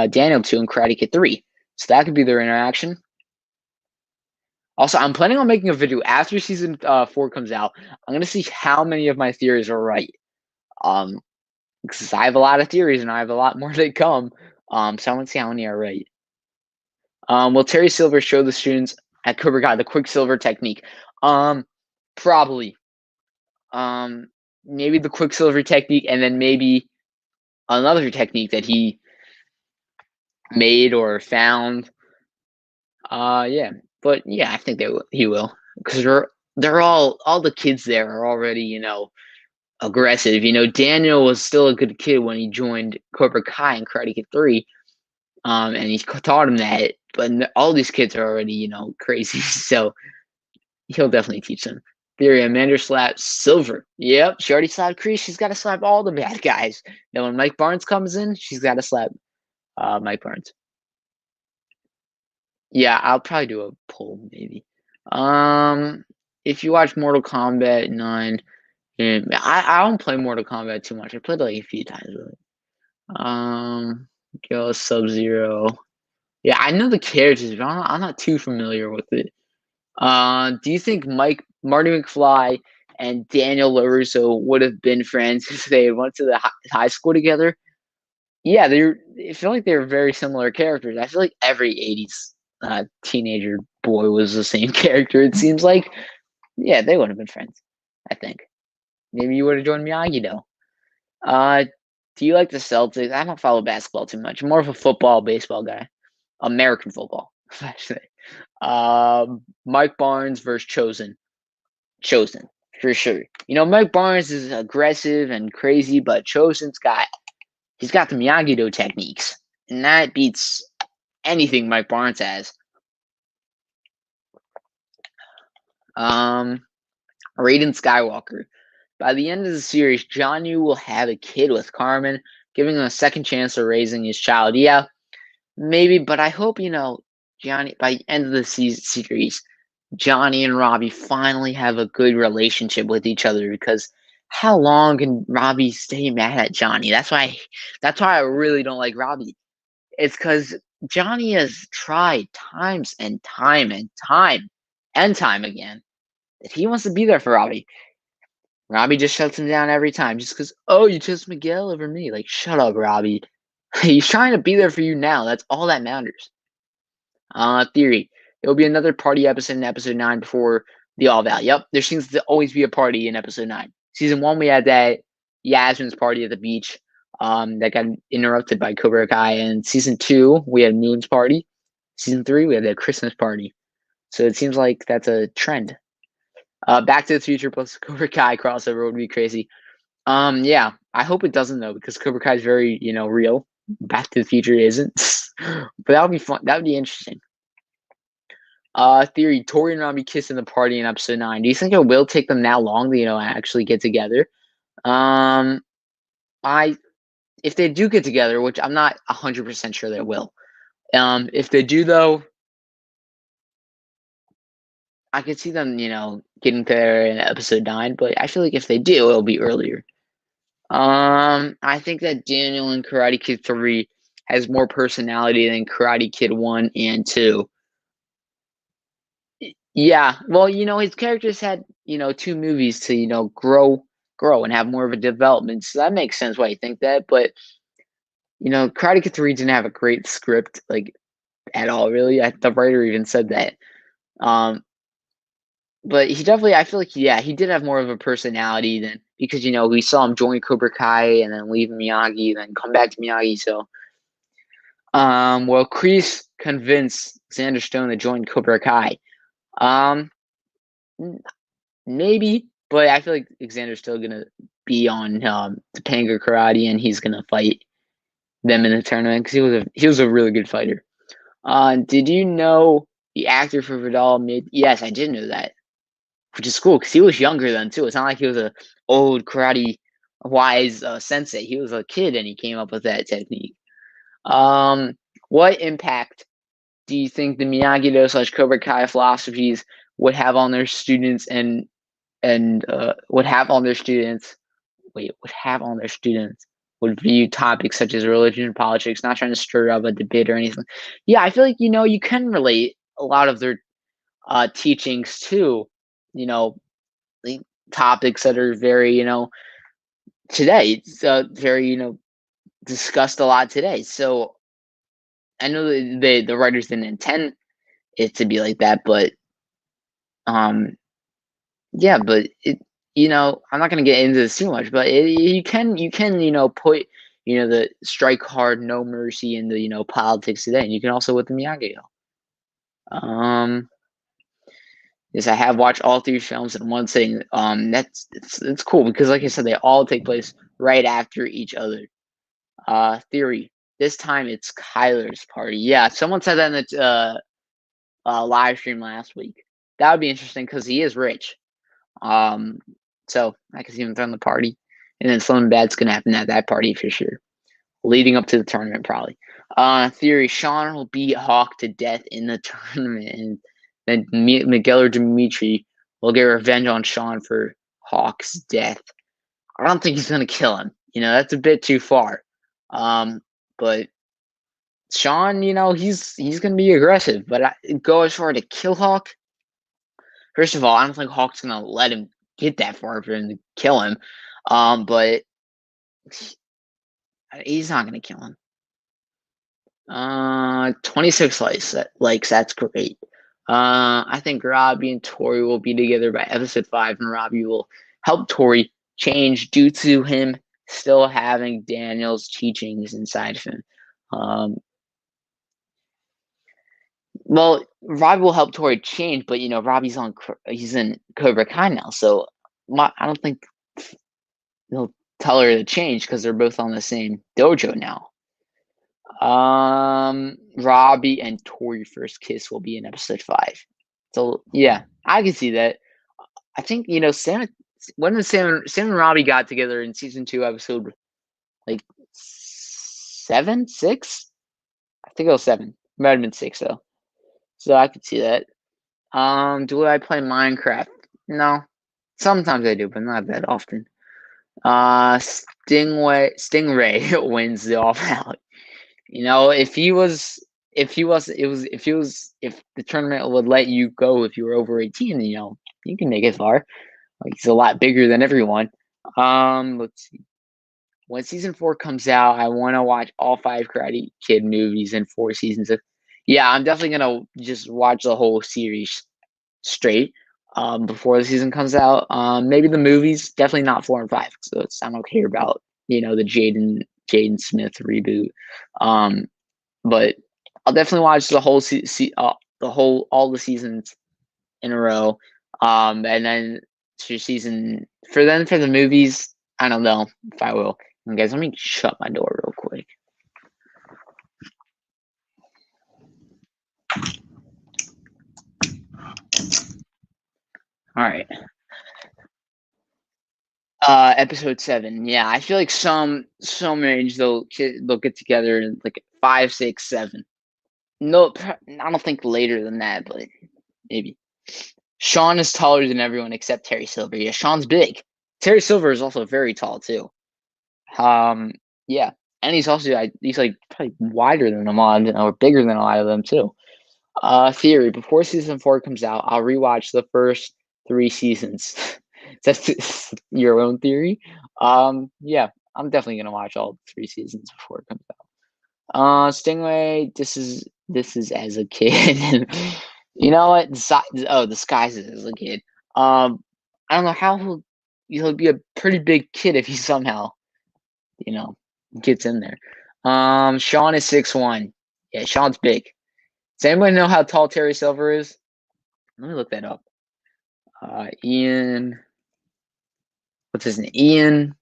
Daniel to in Karate Kid 3. So that could be their interaction. Also, I'm planning on making a video after season 4 comes out. I'm gonna see how many of my theories are right. Because I have a lot of theories and I have a lot more to come. So I want to see how many are right. Will Terry Silver show the students at Cobra Kai the Quicksilver technique? Probably. Maybe the Quicksilver technique, and then maybe another technique that he made or found. Yeah, but yeah, I think he will because they're all the kids there are already aggressive. Daniel was still a good kid when he joined Cobra Kai and Karate Kid 3, and he taught him that. But all these kids are already crazy, so he'll definitely teach them. Theory: Amanda slaps Silver. Yep, she already slapped Kreese. She's got to slap all the bad guys. Now when Mike Barnes comes in, she's got to slap Mike Barnes. Yeah, I'll probably do a poll maybe. If you watch Mortal Kombat 9, I don't play Mortal Kombat too much. I played like a few times with it. Go Sub-Zero. Yeah, I know the characters, but I'm not too familiar with it. Do you think Marty McFly and Daniel LaRusso would have been friends if they went to the high school together? Yeah, I feel like they're very similar characters. I feel like every 80s teenager boy was the same character, it seems like. Yeah, they would have been friends, I think. Maybe you would have joined Miyagi, though. Do you like the Celtics? I don't follow basketball too much. I'm more of a football, baseball guy. American football, actually. Mike Barnes versus Chosen. Chosen, for sure. Mike Barnes is aggressive and crazy, but he's got the Miyagi-Do techniques, and that beats anything Mike Barnes has. Raiden Skywalker. By the end of the series, Johnny will have a kid with Carmen, giving him a second chance of raising his child. Yeah, maybe, but I hope, Johnny, by the end of the series, Johnny and Robbie finally have a good relationship with each other, because how long can Robbie stay mad at Johnny? That's why I really don't like Robbie. It's because Johnny has tried times and time and time again that he wants to be there for Robbie. Robbie just shuts him down every time just because, oh, you chose Miguel over me. Like, shut up, Robbie. He's trying to be there for you now. That's all that matters. Theory: there will be another party episode in episode 9 before the All Val. Yep, there seems to always be a party in episode 9. Season 1, we had that Yasmin's party at the beach that got interrupted by Cobra Kai. And season 2, we had Moon's party. Season 3, we had the Christmas party. So it seems like that's a trend. Back to the Future plus Cobra Kai crossover would be crazy. Yeah, I hope it doesn't though, because Cobra Kai is very, real. Back to the Future isn't, but that would be fun. That would be interesting. Theory: Tori and Robbie kiss in the party in episode 9. Do you think it will take them that long to, actually get together? If they do get together, which I'm not 100% sure they will. If they do though, I could see them, getting there in episode 9, but I feel like if they do, it'll be earlier. I think that Daniel in Karate Kid 3 has more personality than Karate Kid 1 and 2. Yeah, well, his characters had, 2 movies to, grow and have more of a development. So that makes sense why you think that. But, Karate Kid 3 didn't have a great script, like, at all, really. The writer even said that. But he definitely, I feel like, yeah, he did have more of a personality than, because, we saw him join Cobra Kai and then leave Miyagi, then come back to Miyagi. So Will Kreese convince Xander Stone to join Cobra Kai? Um, Maybe, but I feel like Xander's still gonna be on Topanga Karate, and he's gonna fight them in the tournament because he was a really good fighter. Did you know the actor for Vidal made? Yes, I did know that, which is cool because he was younger then too. It's not like he was a old karate wise sensei. He was a kid and he came up with that technique. What impact do you think the Miyagi-Do / Cobra Kai philosophies would have on their students and would have on their students? Would have on their students would view topics such as religion and politics, not trying to stir up a debate or anything. Yeah, I feel like you can relate a lot of their teachings to you know like, topics that are very today. It's very discussed a lot today. So I know that the writers didn't intend it to be like that, but um yeah, but I'm not gonna get into this too much, but you can put the strike hard, no mercy in the politics today, and you can also with the Miyagi. Um, yes, I have watched all three films in one sitting. It's cool because, like I said, they all take place right after each other. Theory. This time it's Kyler's party. Yeah, someone said that in the live stream last week. That would be interesting because he is rich. Um, so I can see him throwing the party, and then something bad's gonna happen at that party for sure, leading up to the tournament probably. Theory: Sean will beat Hawk to death in the tournament, and then Miguel or Dimitri will get revenge on Sean for Hawk's death. I don't think he's gonna kill him. That's a bit too far. But Sean, he's gonna be aggressive, but go as far to kill Hawk. First of all, I don't think Hawk's gonna let him get that far for him to kill him. But he's not gonna kill him. 26 likes, that's great. I think Robbie and Tori will be together by episode 5, and Robbie will help Tori change due to him still having Daniel's teachings inside of him. Well, Robbie will help Tori change, but Robbie's he's in Cobra Kai now, so I don't think he'll tell her to change because they're both on the same dojo now. Robbie and Tori first kiss will be in episode 5. So yeah, I can see that. I think Sam. When did Sam and Robbie got together in season 2, episode like 7, 6? I think it was 7. Might have been 6 though. So I could see that. Do I play Minecraft? No. Sometimes I do, but not that often. Stingray wins the all out. If the tournament would let you go if you were over 18, you can make it far. Like, he's a lot bigger than everyone. Let's see. When season 4 comes out, I want to watch all 5 Karate Kid movies and 4 seasons of. Yeah, I'm definitely gonna just watch the whole series straight before the season comes out. Maybe the movies, definitely not 4 and 5. So I don't care about the Jaden Smith reboot. But I'll definitely watch the whole all the seasons in a row. And then for the movies, I don't know if I will. And guys, let me shut my door real quick. All right. Episode 7. Yeah, I feel like some age they'll get together in like 5, 6, 7. No, I don't think later than that, but maybe. Sean is taller than everyone except Terry Silver. Yeah, Sean's big. Terry Silver is also very tall too. Yeah, and he's like probably wider than them all, or bigger than a lot of them too. Theory: before season 4 comes out, I'll rewatch the first 3 seasons. That's your own theory. Yeah, I'm definitely gonna watch all 3 seasons before it comes out. Stingray, this is as a kid. You know what? Disguises as a kid. I don't know how he'll be a pretty big kid if he somehow, gets in there. Sean is 6'1". Yeah, Sean's big. Does anyone know how tall Terry Silver is? Let me look that up. Ian. What's his name? Ian.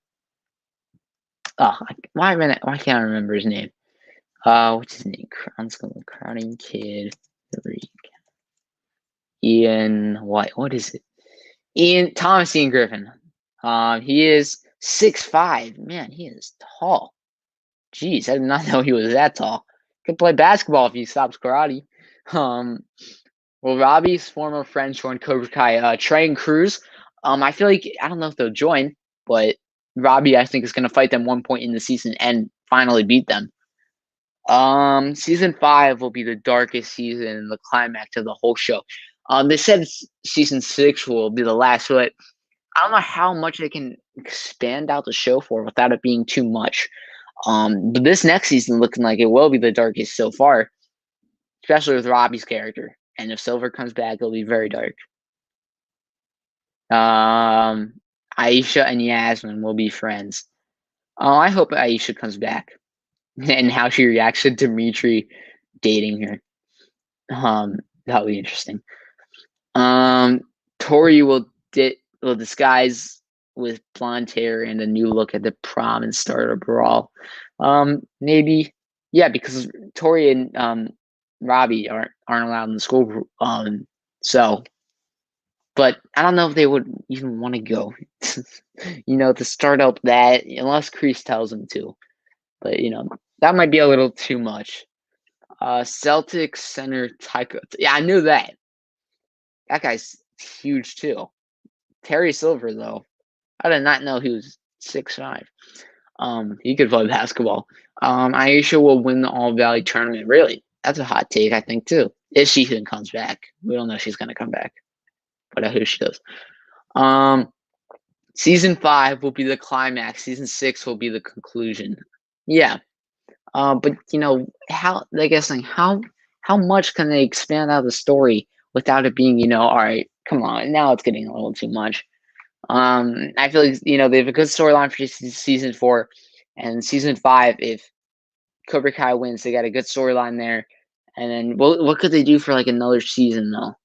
Oh, why can't I remember his name? What's his name? Crowning Kid. Ian. What is it? Thomas Ian Griffin. He is 6'5". Man, he is tall. Jeez, I did not know he was that tall. Could play basketball if he stops karate. Well, Robbie's former friend joined Cobra Kai, Trey and Cruz. I feel like I don't know if they'll join, but Robbie I think is going to fight them one point in the season and finally beat them. Season 5 will be the darkest season and the climax of the whole show. They said season 6 will be the last, but I don't know how much they can expand out the show for without it being too much. But this next season looking like it will be the darkest so far, especially with Robbie's character. And if Silver comes back, it'll be very dark. Aisha and Yasmin will be friends. I hope Aisha comes back and how she reacts to Dimitri dating her. That'll be interesting. Tori will disguise with blonde hair and a new look at the prom and start a brawl. Maybe, yeah, because Tori and Robbie aren't allowed in the school. So, but I don't know if they would even want to go. To start up that unless Kreese tells them to. But that might be a little too much. Celtics center Tycho. Yeah, I knew that. That guy's huge too. Terry Silver though, I did not know he was 6'5". He could play basketball. Aisha will win the All Valley tournament. Really, that's a hot take, I think too. If she even comes back, we don't know if she's gonna come back, but I hope she does. Season 5 will be the climax. Season 6 will be the conclusion. Yeah. But how how much can they expand out the story without it being all right? Come on, now it's getting a little too much. I feel like they have a good storyline for season 4, and season 5. If Cobra Kai wins, they got a good storyline there. And then what could they do for like another season though?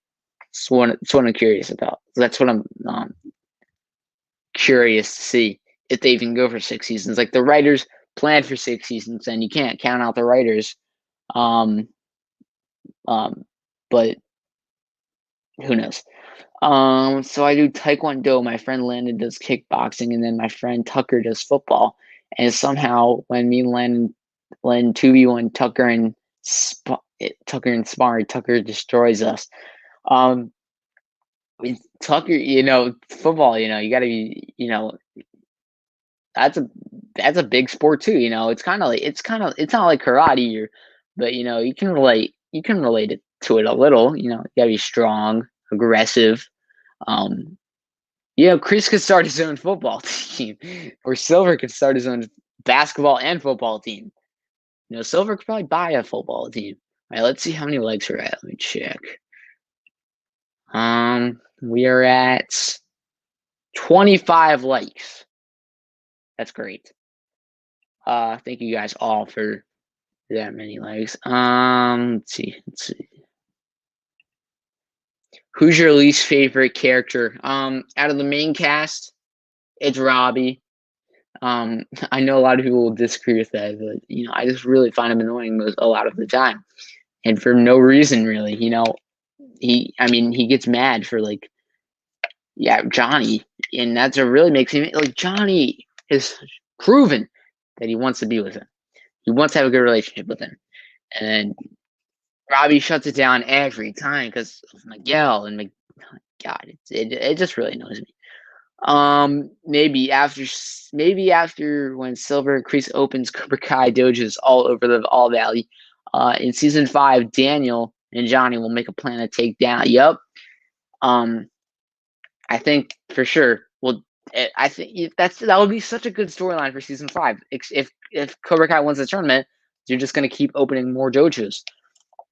It's what I'm curious about. That's what I'm curious to see if they even go for 6 seasons. Like the writers planned for 6 seasons, and you can't count out the writers. But who knows? So I do Taekwondo. My friend Landon does kickboxing, and then my friend Tucker does football. And somehow, when me and Landon 2v1 Tucker and Spar, Tucker destroys us. Tucker, football. You got to be. That's a big sport too. It's kind of it's not like karate, but you can relate it to it a little. You gotta be strong, aggressive. Chris could start his own football team, or Silver could start his own basketball and football team. Silver could probably buy a football team. All right, let's see how many likes we're at. Let me check. We are at 25 likes. That's great. Thank you guys all for that many likes. Let's see. Who's your least favorite character? Out of the main cast, it's Robbie. I know a lot of people will disagree with that, but I just really find him annoying a lot of the time, and for no reason really. He gets mad for Johnny, and that's what really makes him Johnny has proven that he wants to be with him. He wants to have a good relationship with him, and Robbie shuts it down every time because of Miguel and God, it just really annoys me. Maybe after when Silver Kreese opens Cobra Kai dojos all over the All Valley, in season 5, Daniel and Johnny will make a plan to take down. Yep. I think for sure. Well, I think that would be such a good storyline for season 5. If Cobra Kai wins the tournament, you're just gonna keep opening more dojos.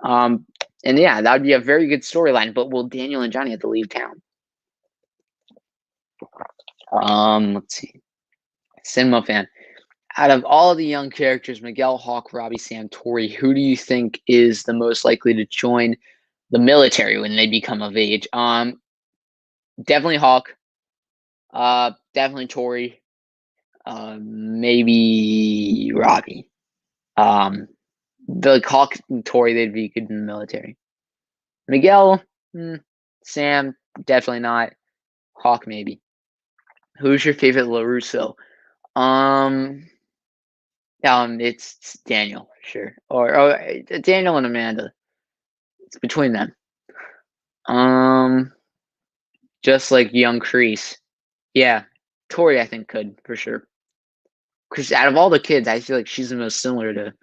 And yeah, that would be a very good storyline. But will Daniel and Johnny have to leave town? Let's see. Cinema fan. Out of all the young characters, Miguel, Hawk, Robbie, Sam, Tori, who do you think is the most likely to join the military when they become of age? Definitely Hawk. Definitely Tori. Maybe Robbie. The Hawk and Tori, they'd be good in the military. Miguel, Sam, definitely not. Hawk, maybe. Who's your favorite LaRusso? Um, it's Daniel, sure, or Daniel and Amanda. It's between them. Um, just like young Kreese. Yeah, Tori, I think could for sure. Because out of all the kids, I feel like she's the most similar to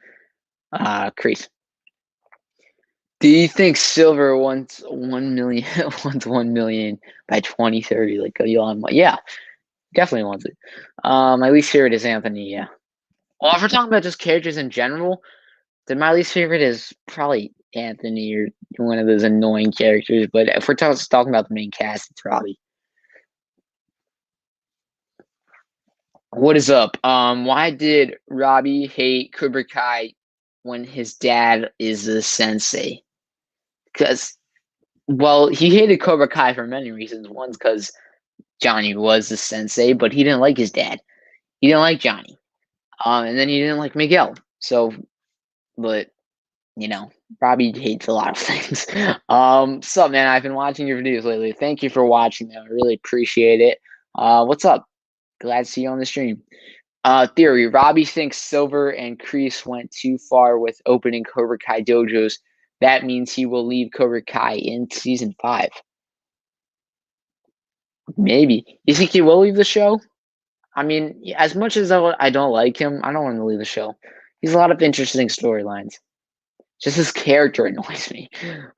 Kreese. Do you think Silver wants 1 million wants 1 million by 2030? Like Elon Musk? Yeah, definitely wants it. My least favorite is Anthony. Yeah. Well, if we're talking about just characters in general, then my least favorite is probably Anthony or one of those annoying characters. But if we're talking about the main cast, it's Robbie. What is up? Why did Robbie hate Cobra Kai when his dad is the sensei? Because, well, he hated Cobra Kai for many reasons. One's because Johnny was the sensei, but he didn't like his dad. He didn't like Johnny. And then he didn't like Miguel. So, but Robbie hates a lot of things. Sup, man? I've been watching your videos lately. Thank you for watching them. I really appreciate it. What's up? Glad to see you on the stream. Theory: Robbie thinks Silver and Kreese went too far with opening Cobra Kai dojos. That means he will leave Cobra Kai in season 5. Maybe. You think he will leave the show? I mean, as much as I don't like him, I don't want him to leave the show. He's a lot of interesting storylines. Just his character annoys me.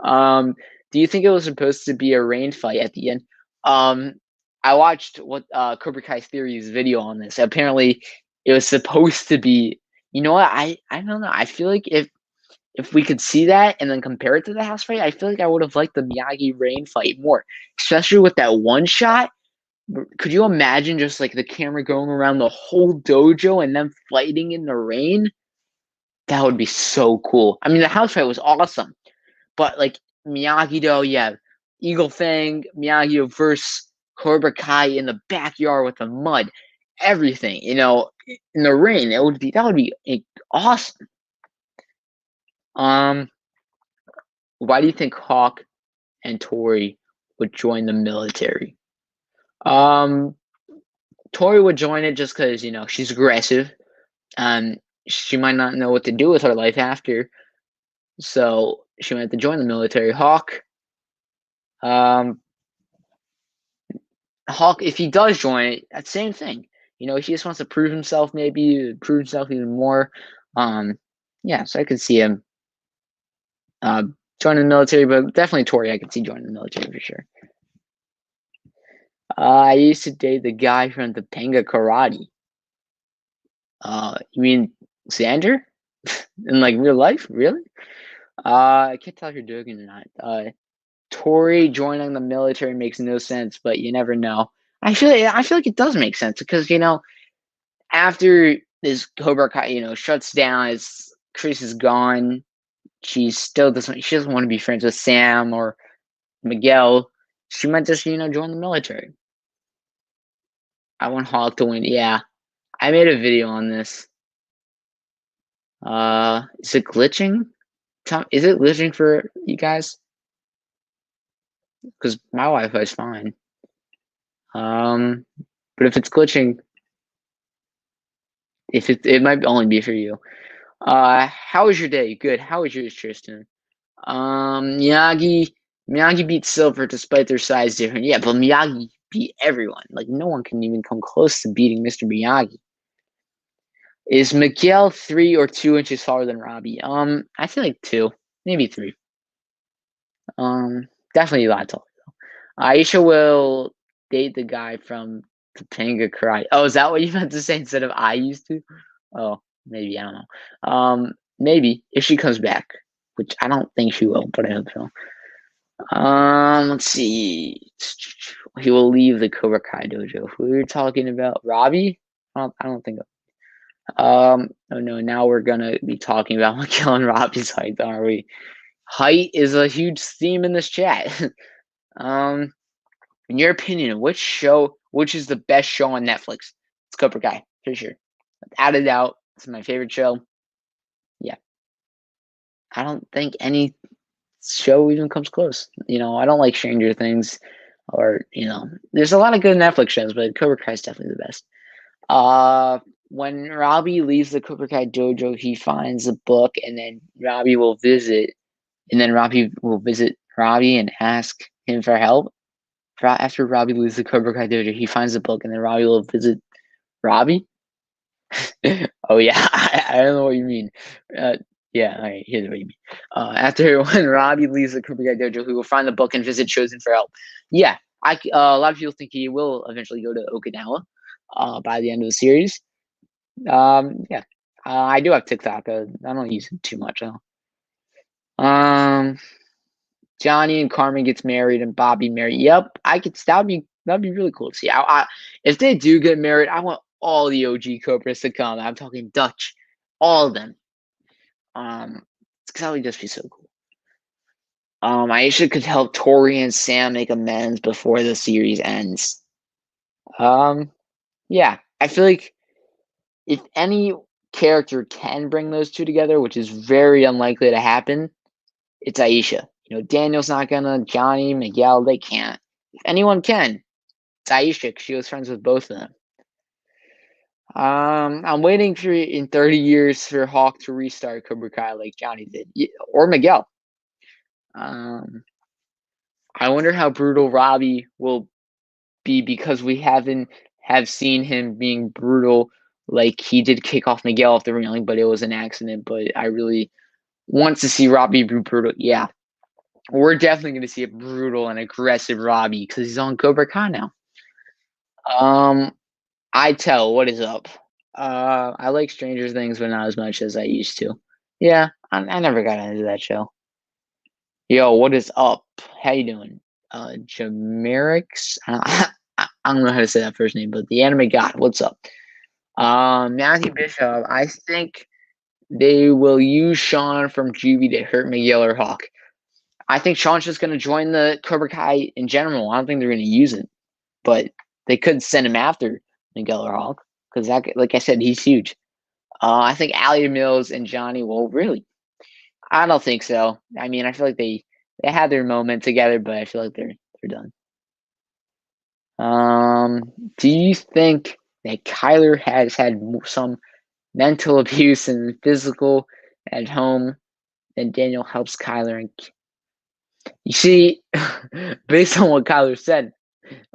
Do you think it was supposed to be a rain fight at the end? I watched what Cobra Kai Theory's video on this. Apparently, it was supposed to be. You know what? I don't know. I feel like if we could see that and then compare it to the house fight, I feel like I would have liked the Miyagi rain fight more, especially with that one shot. Could you imagine just like the camera going around the whole dojo and them fighting in the rain? That would be so cool. I mean, the house fight was awesome, but like Miyagi-Do, yeah, Eagle Fang, Miyagi versus Cobra Kai in the backyard with the mud, everything, in the rain. That would be awesome. Why do you think Hawk and Tori would join the military? Tori would join it just because she's aggressive. She might not know what to do with her life after, so she went to join the military. Hawk, if he does join it, that same thing. He just wants to prove himself, maybe prove himself even more. Yeah, so I could see him joining the military, but definitely Tori, I could see joining the military for sure. I used to date the guy from Topanga Karate. You mean Xander? In like real life? Really? I can't tell if you're joking or not. Tori joining the military makes no sense, but you never know. I feel like it does make sense because after this Cobra Kai shuts down, as Chris is gone, she doesn't want to be friends with Sam or Miguel. She might just join the military. I want Hawk to win. Yeah, I made a video on this. Is it glitching? Is it glitching for you guys? Because my Wi-Fi is fine. But if it's glitching, if it might only be for you. How was your day? Good. How was yours, Tristan? Miyagi beat Silver despite their size difference. Yeah, but Miyagi beat everyone. Like no one can even come close to beating Mr. Miyagi. Is Miguel 3 or 2 inches taller than Robbie? I feel like 2, maybe 3. Definitely a lot taller though. Aisha will date the guy from Topanga Karate. Oh, is that what you meant to say instead of I used to? Oh, maybe, I don't know. Maybe if she comes back, which I don't think she will, but I hope so. Let's see. He will leave the Cobra Kai dojo. Who are you talking about? Robbie? I don't think. Oh no, now we're gonna be talking about Miguel and Robbie's height, aren't we? Height is a huge theme in this chat. um, in your opinion, which is the best show on Netflix? It's Cobra Kai, for sure. Without a doubt, it's my favorite show. Yeah, I don't think any show even comes close. I don't like Stranger Things, or there's a lot of good Netflix shows, but Cobra Kai is definitely the best. When Robbie leaves the Cobra Kai dojo, he finds a book, and then Robbie will visit Robbie and ask him for help. After Robbie leaves the Cobra Kai dojo, he finds the book, and then Robbie will visit Robbie. Oh yeah, I don't know what you mean. Yeah, all right, here's what you mean. After when Robbie leaves the Cobra Kai dojo, he will find the book and visit Chosen for help. Yeah, a lot of people think he will eventually go to Okinawa by the end of the series. Yeah, I do have TikTok. I don't use it too much though. Johnny and Carmen gets married and Bobby married. Yep, that'd be really cool to see. If they do get married, I want all the OG Cobras to come. I'm talking Dutch, all of them. That would just be so cool. Aisha could help Tori and Sam make amends before the series ends. Yeah, I feel like if any character can bring those two together, which is very unlikely to happen, it's Aisha. Daniel's not gonna, Johnny, Miguel, they can't. If anyone can, it's Aisha, 'cause she was friends with both of them. I'm waiting for in 30 years for Hawk to restart Cobra Kai like Johnny did, or Miguel. I wonder how brutal Robbie will be, because we haven't have seen him being brutal. Like, he did kick off Miguel off the railing, but it was an accident. But I really want to see Robbie be brutal. Yeah, we're definitely going to see a brutal and aggressive Robbie because he's on Cobra Kai now. I tell, what is up? I like Stranger Things, but not as much as I used to. Yeah, I never got into that show. Yo, what is up? How you doing? Jamerix? I don't know how to say that first name, but the anime god, what's up? Matthew Bishop, I think they will use Sean from Juvie to hurt Miguel or Hawk. I think Sean's just going to join the Cobra Kai in general. I don't think they're going to use it, but they could send him after Miguel or Hawk because, like I said, he's huge. I think Ali Mills and Johnny will really. I don't think so. I mean, I feel like they had their moment together, but I feel like they're done. Do you think that Kyler has had some mental abuse and physical at home, and Daniel helps Kyler? And you see, based on what Kyler said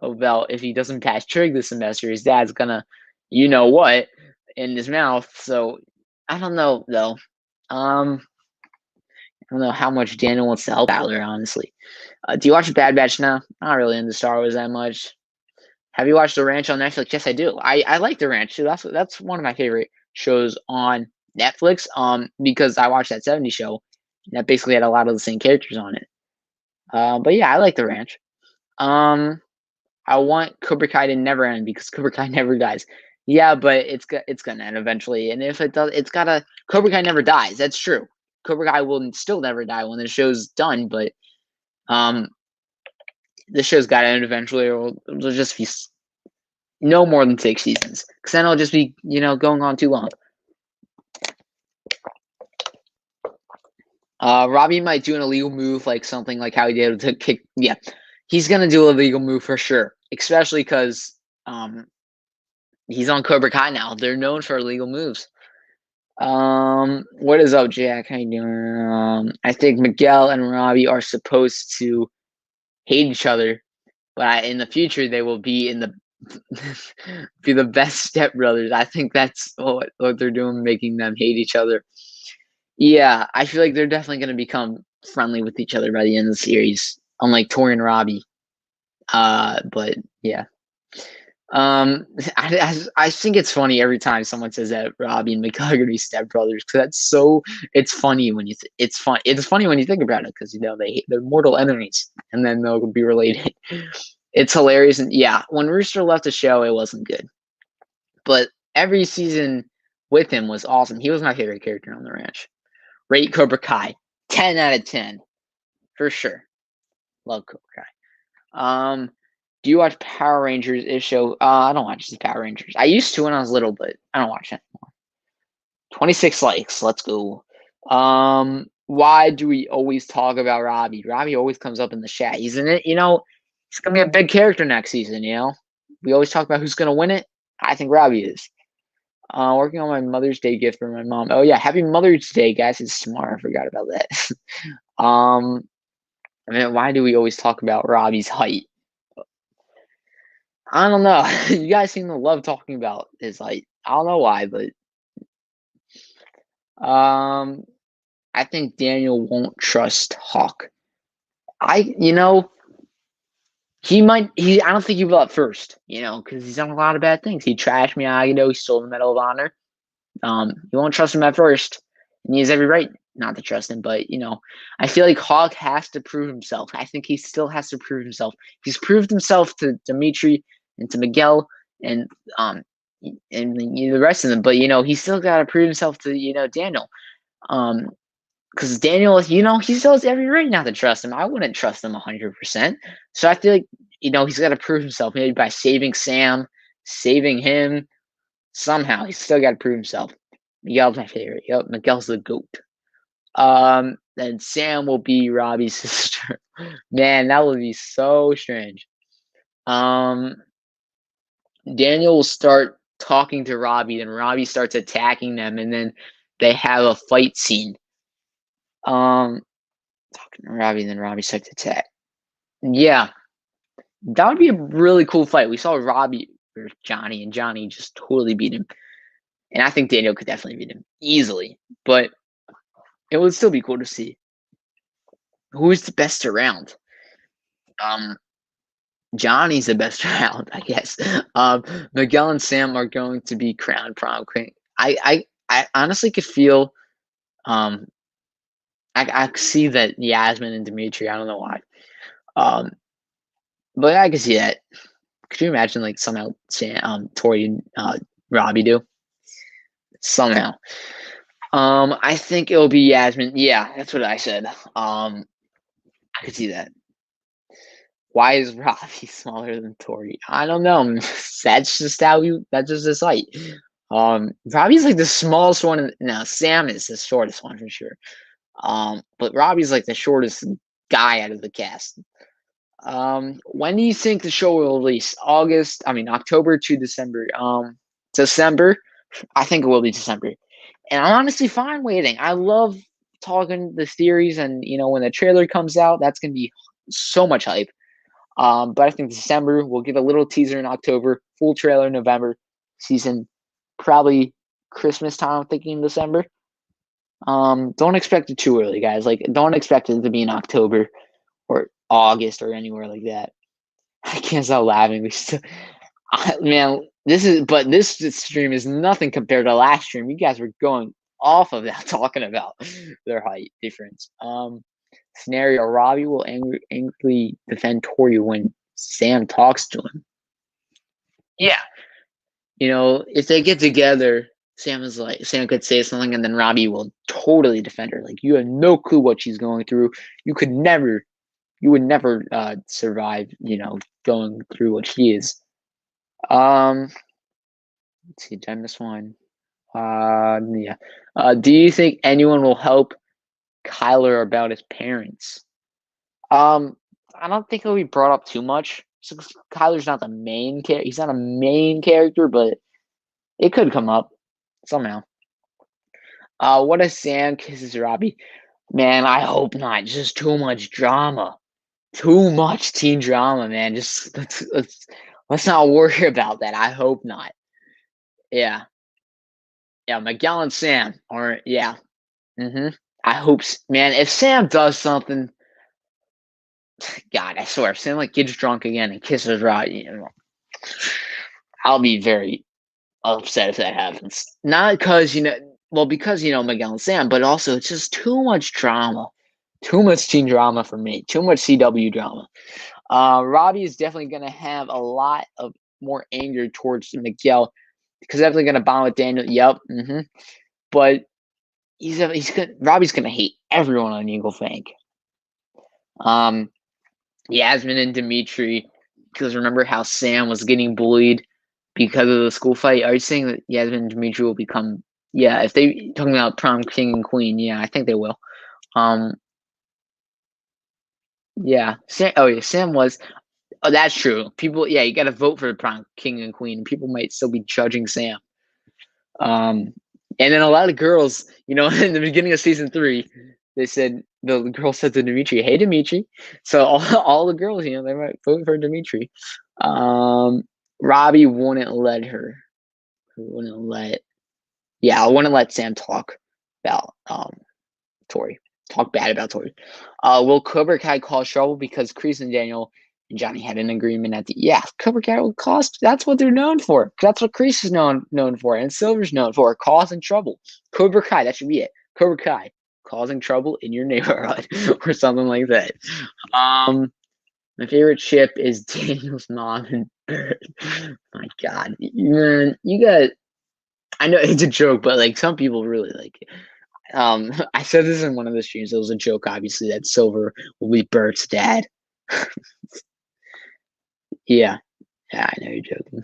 about if he doesn't pass trig this semester, his dad's gonna, you know what, in his mouth. So I don't know though. I don't know how much Daniel wants to help Kyler, honestly. Do you watch Bad Batch now? Not really into Star Wars that much. Have you watched The Ranch on Netflix? Yes, I do. I like The Ranch too. That's one of my favorite shows on Netflix. Because I watched that '70s show that basically had a lot of the same characters on it. But yeah, I like The Ranch. I want Cobra Kai to never end because Cobra Kai never dies. Yeah, but it's gonna end eventually, and if it does, it's gotta. Cobra Kai never dies. That's true. Cobra Kai will still never die when the show's done, but um, the show's got to end eventually, or it'll just be no more than 6 seasons, because then it'll just be going on too long. Robbie might do an illegal move, like something like how he did to kick. Yeah, he's gonna do an illegal move for sure, especially because he's on Cobra Kai now. They're known for illegal moves. What is up, Jack? How you doing? I think Miguel and Robbie are supposed to hate each other, but in the future they will be be the best stepbrothers. I think that's what they're doing, making them hate each other. Yeah, I feel like they're definitely going to become friendly with each other by the end of the series, unlike Tori and Robbie. But yeah. I think it's funny every time someone says that Robbie and Miguel are gonna be stepbrothers, because it's funny when it's funny when you think about it, because they're mortal enemies and then they'll be related. It's hilarious. And yeah, when Rooster left the show, it wasn't good, but every season with him was awesome. He was my favorite character on the ranch. Rate Cobra Kai, 10 out of 10 for sure. Love Cobra Kai. Do you watch Power Rangers? If so, I don't watch the Power Rangers. I used to when I was little, but I don't watch it anymore. 26 likes. Let's go. Why do we always talk about Robbie? Robbie always comes up in the chat. He's in it, he's gonna be a big character next season, We always talk about who's gonna win it. I think Robbie is. Working on my Mother's Day gift for my mom. Oh yeah, happy Mother's Day, guys. It's tomorrow. I forgot about that. Why do we always talk about Robbie's height? I don't know. You guys seem to love talking about his height. I don't know why, but I think Daniel won't trust Hawk. I don't think he will at first, because he's done a lot of bad things. He trashed Miyagi-Do, he stole the Medal of Honor. You won't trust him at first, and he has every right not to trust him. But I feel like Hawk has to prove himself. I think he still has to prove himself. He's proved himself to Dimitri and to Miguel and the rest of them. But he still got to prove himself to Daniel. Because Daniel, he still has every right not to trust him. I wouldn't trust him 100%. So I feel like he's got to prove himself maybe by saving Sam, saving him. Somehow, he's still got to prove himself. Miguel's my favorite. Yep, Miguel's the GOAT. Then Sam will be Robbie's sister. Man, that would be so strange. Daniel will start talking to Robbie, and Robbie starts attacking them, and then they have a fight scene. Talking to Robbie, and then Robbie starts to attack. Yeah, that would be a really cool fight. We saw Robbie versus Johnny, and Johnny just totally beat him. And I think Daniel could definitely beat him easily, but it would still be cool to see who's the best around. Johnny's the best around, I guess. Miguel and Sam are going to be crowned prom queen. I honestly could feel. I see that Yasmin and Dimitri. I don't know why. But I can see that. Could you imagine like somehow Tori and Robbie do somehow? I think it'll be Yasmin. Yeah, that's what I said. I could see that. Why is Robbie smaller than Tori? I don't know. That's just his height. Robbie's like the smallest one. No, Sam is the shortest one for sure. But Robbie's like the shortest guy out of the cast. When do you think the show will release? October to December. December. I think it will be December. And I'm honestly fine waiting. I love talking the theories, and when the trailer comes out, that's gonna be so much hype. But I think December, we'll give a little teaser in October, full trailer in November, season probably Christmas time. I'm thinking December. Don't expect it too early, guys. Like, don't expect it to be in October or August or anywhere like that. I can't stop laughing. Man, this stream is nothing compared to last stream. You guys were going off of that, talking about their height difference. Scenario: Robbie will angrily defend Tori when Sam talks to him. Yeah, if they get together, Sam could say something, and then Robbie will totally defend her. Like, you have no clue what she's going through. You would never survive, going through what she is. Let's see, did I miss one? Yeah. Do you think anyone will help Kyler about his parents? I don't think it'll be brought up too much. Kyler's not the main character. He's not a main character, but it could come up somehow. What if Sam kisses Robbie? Man, I hope not. Just too much drama. Too much teen drama, man. Just let's not worry about that. I hope not. Yeah. Yeah, Miguel and Sam are, yeah. I hope, man, if Sam does something, God, I swear, if Sam gets drunk again and kisses Robbie, I'll be very upset if that happens. Not because, because, Miguel and Sam, but also it's just too much drama. Too much teen drama for me. Too much CW drama. Robbie is definitely going to have a lot of more anger towards Miguel because definitely gonna bond with Daniel. Yep. But Robbie's gonna hate everyone on Eagle Fang. Yasmin and Dimitri, because remember how Sam was getting bullied because of the school fight? Are you saying that Yasmin and Dimitri will become? Yeah, if they talking about prom king and queen, yeah, I think they will. Um, yeah, Sam. Oh yeah, Sam was. Oh, that's true. People, yeah, you got to vote for the prom king and queen. People might still be judging Sam. Um, and then a lot of girls, in the beginning of season 3, they said the girl said to Dimitri, "Hey, Dimitri." So all the girls, they might vote for Dimitri. Robbie wouldn't let her. Wouldn't let. Yeah, I wouldn't let Sam talk about Tori. Talk bad about Tori. Will Cobra Kai cause trouble because Kreese and Daniel and Johnny had an agreement at the Cobra Kai will cause. That's what they're known for. That's what Kreese is known for, and Silver's known for, causing trouble. Cobra Kai, that should be it. Cobra Kai, causing trouble in your neighborhood or something like that. My favorite chip is Daniel's mom and Bird. My God, man, you got. I know it's a joke, but like some people really like it. I said this in one of the streams. It was a joke, obviously, that Silver will be Bert's dad. Yeah, I know you're joking.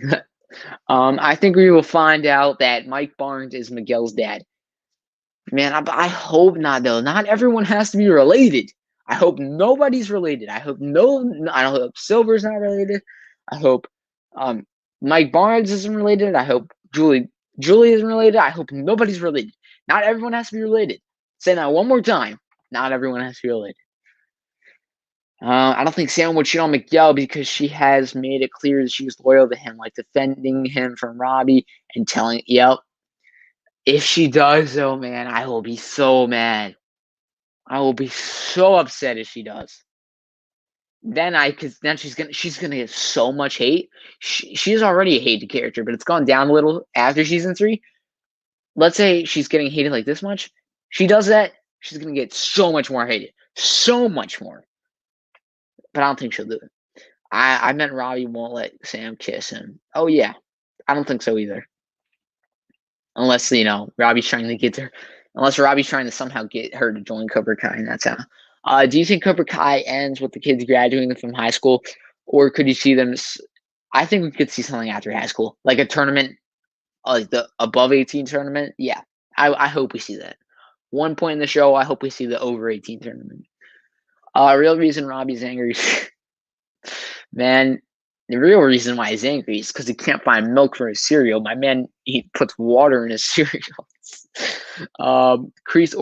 I think we will find out that Mike Barnes is Miguel's dad. Man, I hope not though. Not everyone has to be related. I hope nobody's related. I hope I hope Silver's not related. I hope Mike Barnes isn't related. I hope Julie isn't related. I hope nobody's related. Not everyone has to be related. Say that one more time. Not everyone has to be related. I don't think Sam would cheat on Miguel because she has made it clear that she's loyal to him, like defending him from Robbie and telling. Yep. If she does, though, man, I will be so mad. I will be so upset if she does. Because then she's gonna get so much hate. She's already a hated character, but it's gone down a little after season 3. Let's say she's getting hated like this much. She does that, she's gonna get so much more hated, so much more. But I don't think she'll do it. I meant Robbie won't let Sam kiss him. Oh yeah, I don't think so either. Unless Robbie's trying to get her. Unless Robbie's trying to somehow get her to join Cobra Kai, and that's how. Do you think Cobra Kai ends with the kids graduating from high school, or could you see them? I think we could see something after high school, like a tournament, like the above 18 tournament. Yeah, I hope we see that. One point in the show, I hope we see the over 18 tournament. Real reason Robbie's angry, man. The real reason why he's angry is because he can't find milk for his cereal. My man, he puts water in his cereal. Kreese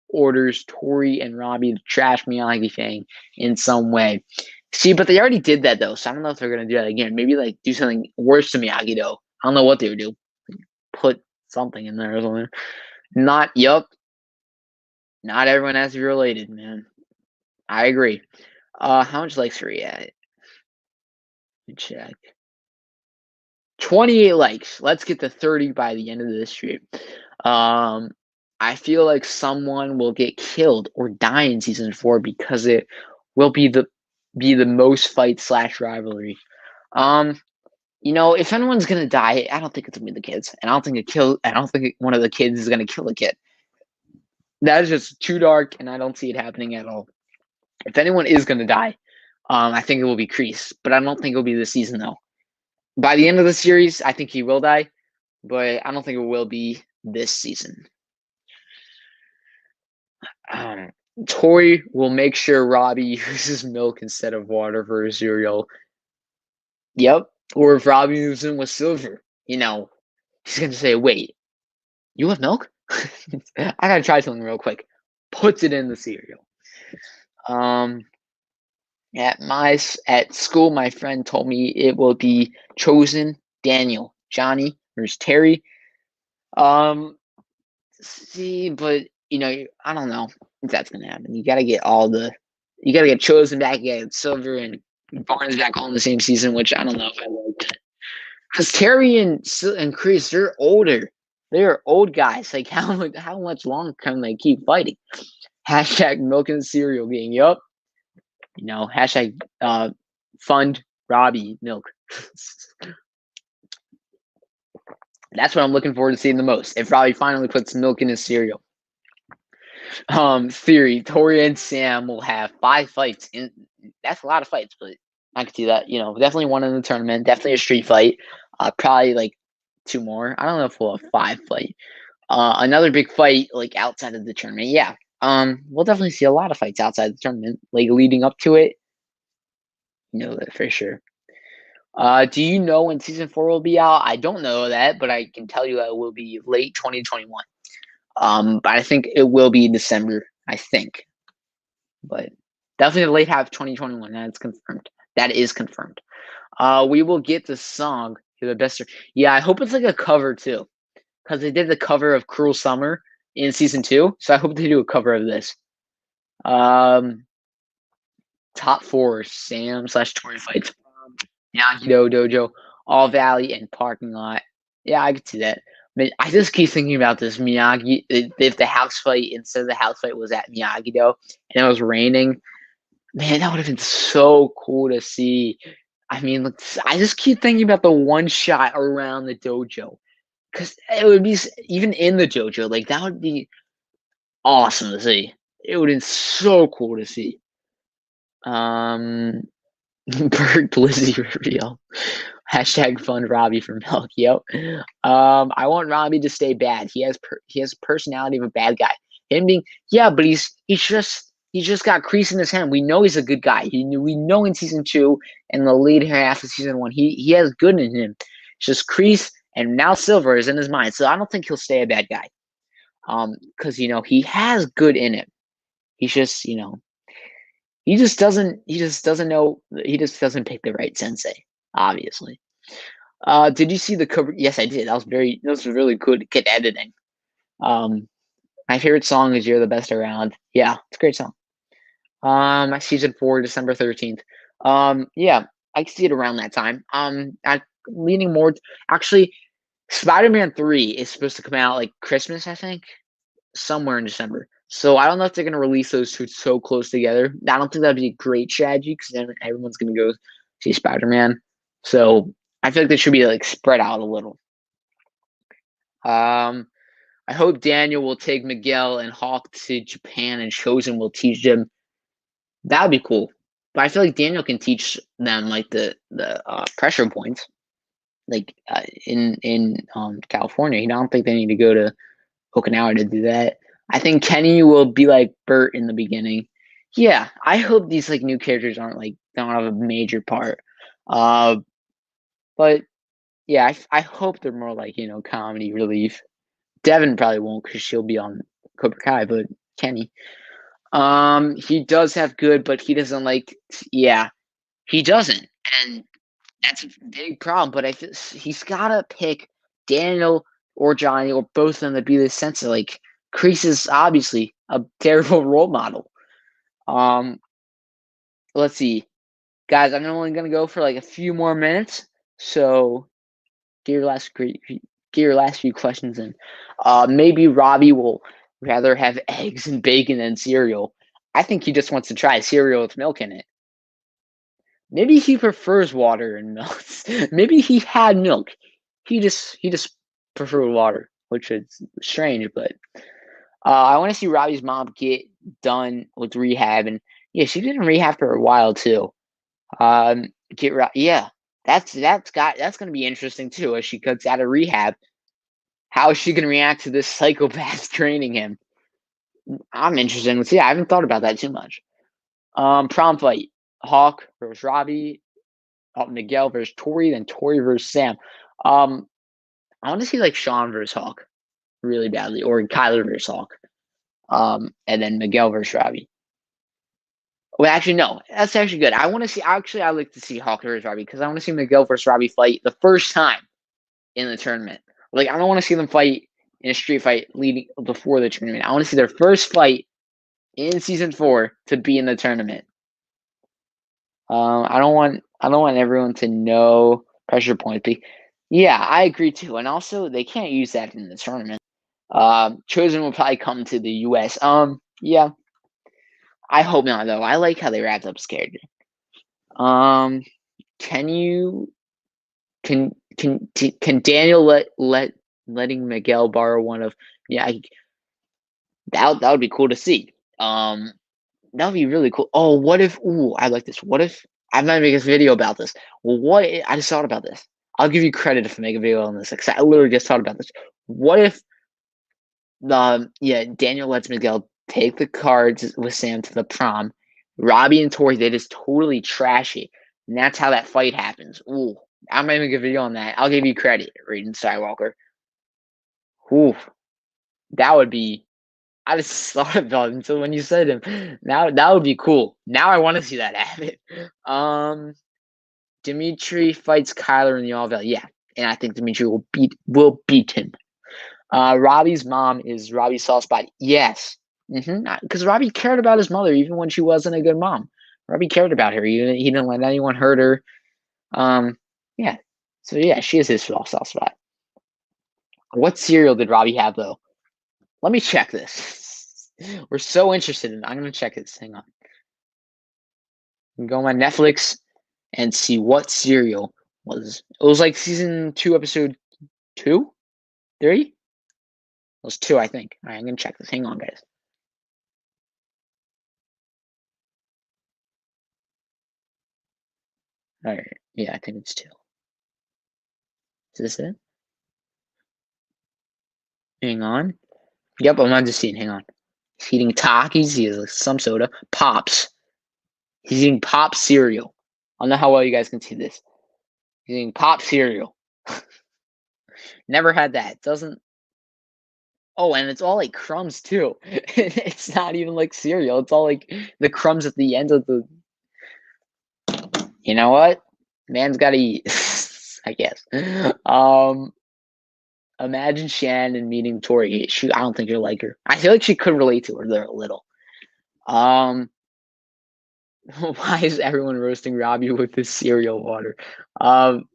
orders Tori and Robbie to trash Miyagi Fang in some way. See, but they already did that though, so I don't know if they're gonna do that again. Maybe like do something worse to Miyagi though. I don't know what they would do. Put something in there or something. Not everyone has to be related, man. I agree. How much likes are we at? Let me check. 28 likes. Let's get to 30 by the end of this stream. I feel like someone will get killed or die in season 4 because it will be the most fight / rivalry. If anyone's gonna die, I don't think it's gonna be the kids, and I don't think one of the kids is gonna kill a kid. That is just too dark, and I don't see it happening at all. If anyone is gonna die, I think it will be Kreese, but I don't think it'll be this season though. By the end of the series, I think he will die, but I don't think it will be this season. Tori will make sure Robbie uses milk instead of water for his cereal. Yep. Or if Robbie moves in with Silver, he's gonna say, "Wait, you have milk? I gotta try something real quick." Puts it in the cereal. At school, my friend told me it will be Chosen, Daniel, Johnny versus Terry. See, but I don't know if that's gonna happen. You gotta get Chosen back, you gotta get Silver and Barnes back all in the same season, which I don't know if I like that. Because Terry and Kreese, they're older. They're old guys. Like how much longer can they keep fighting? Hashtag milk and cereal gang. Yup. Hashtag fund Robbie milk. That's what I'm looking forward to seeing the most. If Robbie finally puts milk in his cereal. Theory: Tori and Sam will have 5 fights. That's a lot of fights, but I could see that. Definitely one in the tournament. Definitely a street fight. Probably like 2 more. I don't know if we'll have 5 fight. Another big fight like outside of the tournament. Yeah. We'll definitely see a lot of fights outside the tournament, like leading up to it. That for sure. Do you know when season 4 will be out? I don't know that, but I can tell you that it will be late 2021. But I think it will be December, I think. But definitely the late half of 2021. That's confirmed. That is confirmed. We will get the song to the best. Yeah, I hope it's like a cover too, because they did the cover of "Cruel Summer" in season 2. So I hope they do a cover of this. Top 4 Sam/Tori fights. Miyagi-Do Dojo, All Valley, and Parking Lot. Yeah, I could see that. I just keep thinking about this Miyagi. If the house fight instead of the house fight was at Miyagi-Do and it was raining, man, that would have been so cool to see. I mean, I just keep thinking about the one shot around the dojo because it would be even in the dojo, like that would be awesome to see. It would be so cool to see. Bert Lizzie reveal. Hashtag fund Robbie for milk. Yep. I want Robbie to stay bad. He has personality of a bad guy. Him being but he's just got crease in his hand. We know he's a good guy. We know in season 2 and the later half of season 1 he has good in him. It's just crease and now silver is in his mind. So I don't think he'll stay a bad guy. Because he has good in him. He's just he just doesn't know. He just doesn't pick the right sensei, obviously. Did you see the cover? Yes, I did. That was really good editing. My favorite song is "You're the Best Around." Yeah, it's a great song. Season 4, December 13th. Yeah, I see it around that time. I'm leaning more. Actually, Spider-Man 3 is supposed to come out like Christmas, I think, somewhere in December. So I don't know if they're going to release those two so close together. I don't think that'd be a great strategy because then everyone's going to go see Spider-Man. So I feel like they should be like spread out a little. I hope Daniel will take Miguel and Hawk to Japan and Chozen will teach them. That would be cool. But I feel like Daniel can teach them like the pressure points, like in California. I don't think they need to go to Okinawa to do that. I think Kenny will be like Bert in the beginning. Yeah, I hope these like new characters don't have a major part. But yeah, I hope they're more like comedy relief. Devin probably won't because she'll be on Cobra Kai, but Kenny, he does have good, but he doesn't like. Yeah, he doesn't, and that's a big problem. But he's gotta pick Daniel or Johnny or both of them to be the sensei. Like Kreese is obviously a terrible role model. Let's see, guys. I'm only gonna go for like a few more minutes, so get your last few questions in. Maybe Robbie will rather have eggs and bacon than cereal. I think he just wants to try cereal with milk in it. Maybe he prefers water and milk. Maybe he had milk. He just preferred water, which is strange. But I want to see Robbie's mom get done with rehab, and yeah, she did in rehab for a while too. Yeah, that's gonna be interesting too as she cuts out of rehab. How is she gonna react to this psychopath training him? I'm interested to see. I haven't thought about that too much. Prom fight: Hawk versus Robbie, Miguel versus Tori, then Tori versus Sam. I want to see like Sean versus Hawk really badly, or Kyler versus Hawk, and then Miguel versus Robbie. Well, actually, no, that's actually good. I want to see. Actually, I like to see Hawk versus Robbie because I want to see Miguel versus Robbie fight the first time in the tournament. Like, I don't want to see them fight in a street fight leading before the tournament. I want to see their first fight in season 4 to be in the tournament. I don't want everyone to know pressure points. Yeah, I agree too. And also, they can't use that in the tournament. Chozen will probably come to the U.S. Yeah, I hope not though. I like how they wrapped up his character. Can Daniel let letting Miguel borrow one of yeah, that would be cool to see. That would be really cool. Oh, what if ooh, I like this. What if I might make a video about this. Well, I just thought about this. I'll give you credit if I make a video on this, 'cause I literally just thought about this. What if yeah, Daniel lets Miguel take the cards with Sam to the prom. Robbie and Tori, they just totally trash it. And that's how that fight happens. Ooh, I might make a video on that. I'll give you credit, Raiden Skywalker. Ooh, that would be I just thought about him. So when you said him, now that would be cool. Now I want to see that happen. Um, Dimitri fights Kyler in the All Valley. Yeah, and I think Dimitri will beat him. Robbie's mom is Robbie's soft spot. Yes, because Robbie cared about his mother even when she wasn't a good mom. Robbie cared about her. He didn't let anyone hurt her. Yeah. So yeah, she is his soft spot. What cereal did Robbie have though? Let me check this. We're so interested in. I'm gonna check this. Hang on. Go on my Netflix and see what cereal was. It was like season 2, episode 2, 3. It was 2, I think. All right, I'm gonna check this. Hang on, guys. All right. Yeah, I think it's 2. Is this it? Hang on. Yep, I'm not just seeing. Hang on. He's eating Takis. He has like, some soda. Pops. He's eating Pop cereal. I don't know how well you guys can see this. He's eating Pop cereal. Never had that. Doesn't. Oh, and it's all like crumbs too. It's not even like cereal. It's all like the crumbs at the end of the. You know what? Man's got to eat. I guess. Imagine Shannon meeting Tori. I don't think you'll like her. I feel like she could relate to her there a little. Um, why is everyone roasting Robbie with his cereal water? Um,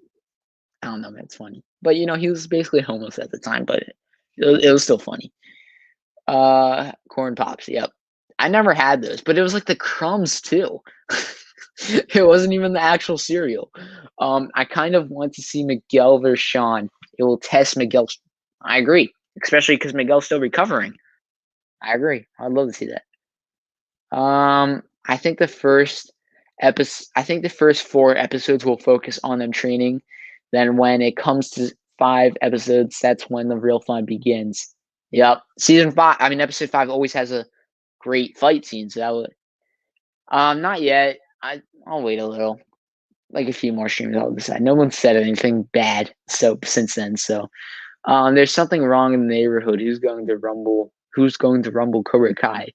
I don't know, man. It's funny, but he was basically homeless at the time, but it was still funny. Corn pops. Yep, I never had those, but it was like the crumbs too. It wasn't even the actual cereal. I kind of want to see Miguel versus Sean. It will test Miguel's. I agree, especially because Miguel's still recovering. I agree. I'd love to see that. I think the first episode. I think the first 4 episodes will focus on them training. Then when it comes to 5 episodes, that's when the real fun begins. Yep, season 5. I mean, episode 5 always has a great fight scene. So that would. Not yet. I'll wait a little, like a few more streams. I'll decide. No one said anything bad since then. So there's something wrong in the neighborhood. Who's going to rumble? Who's going to rumble Cobra Kai?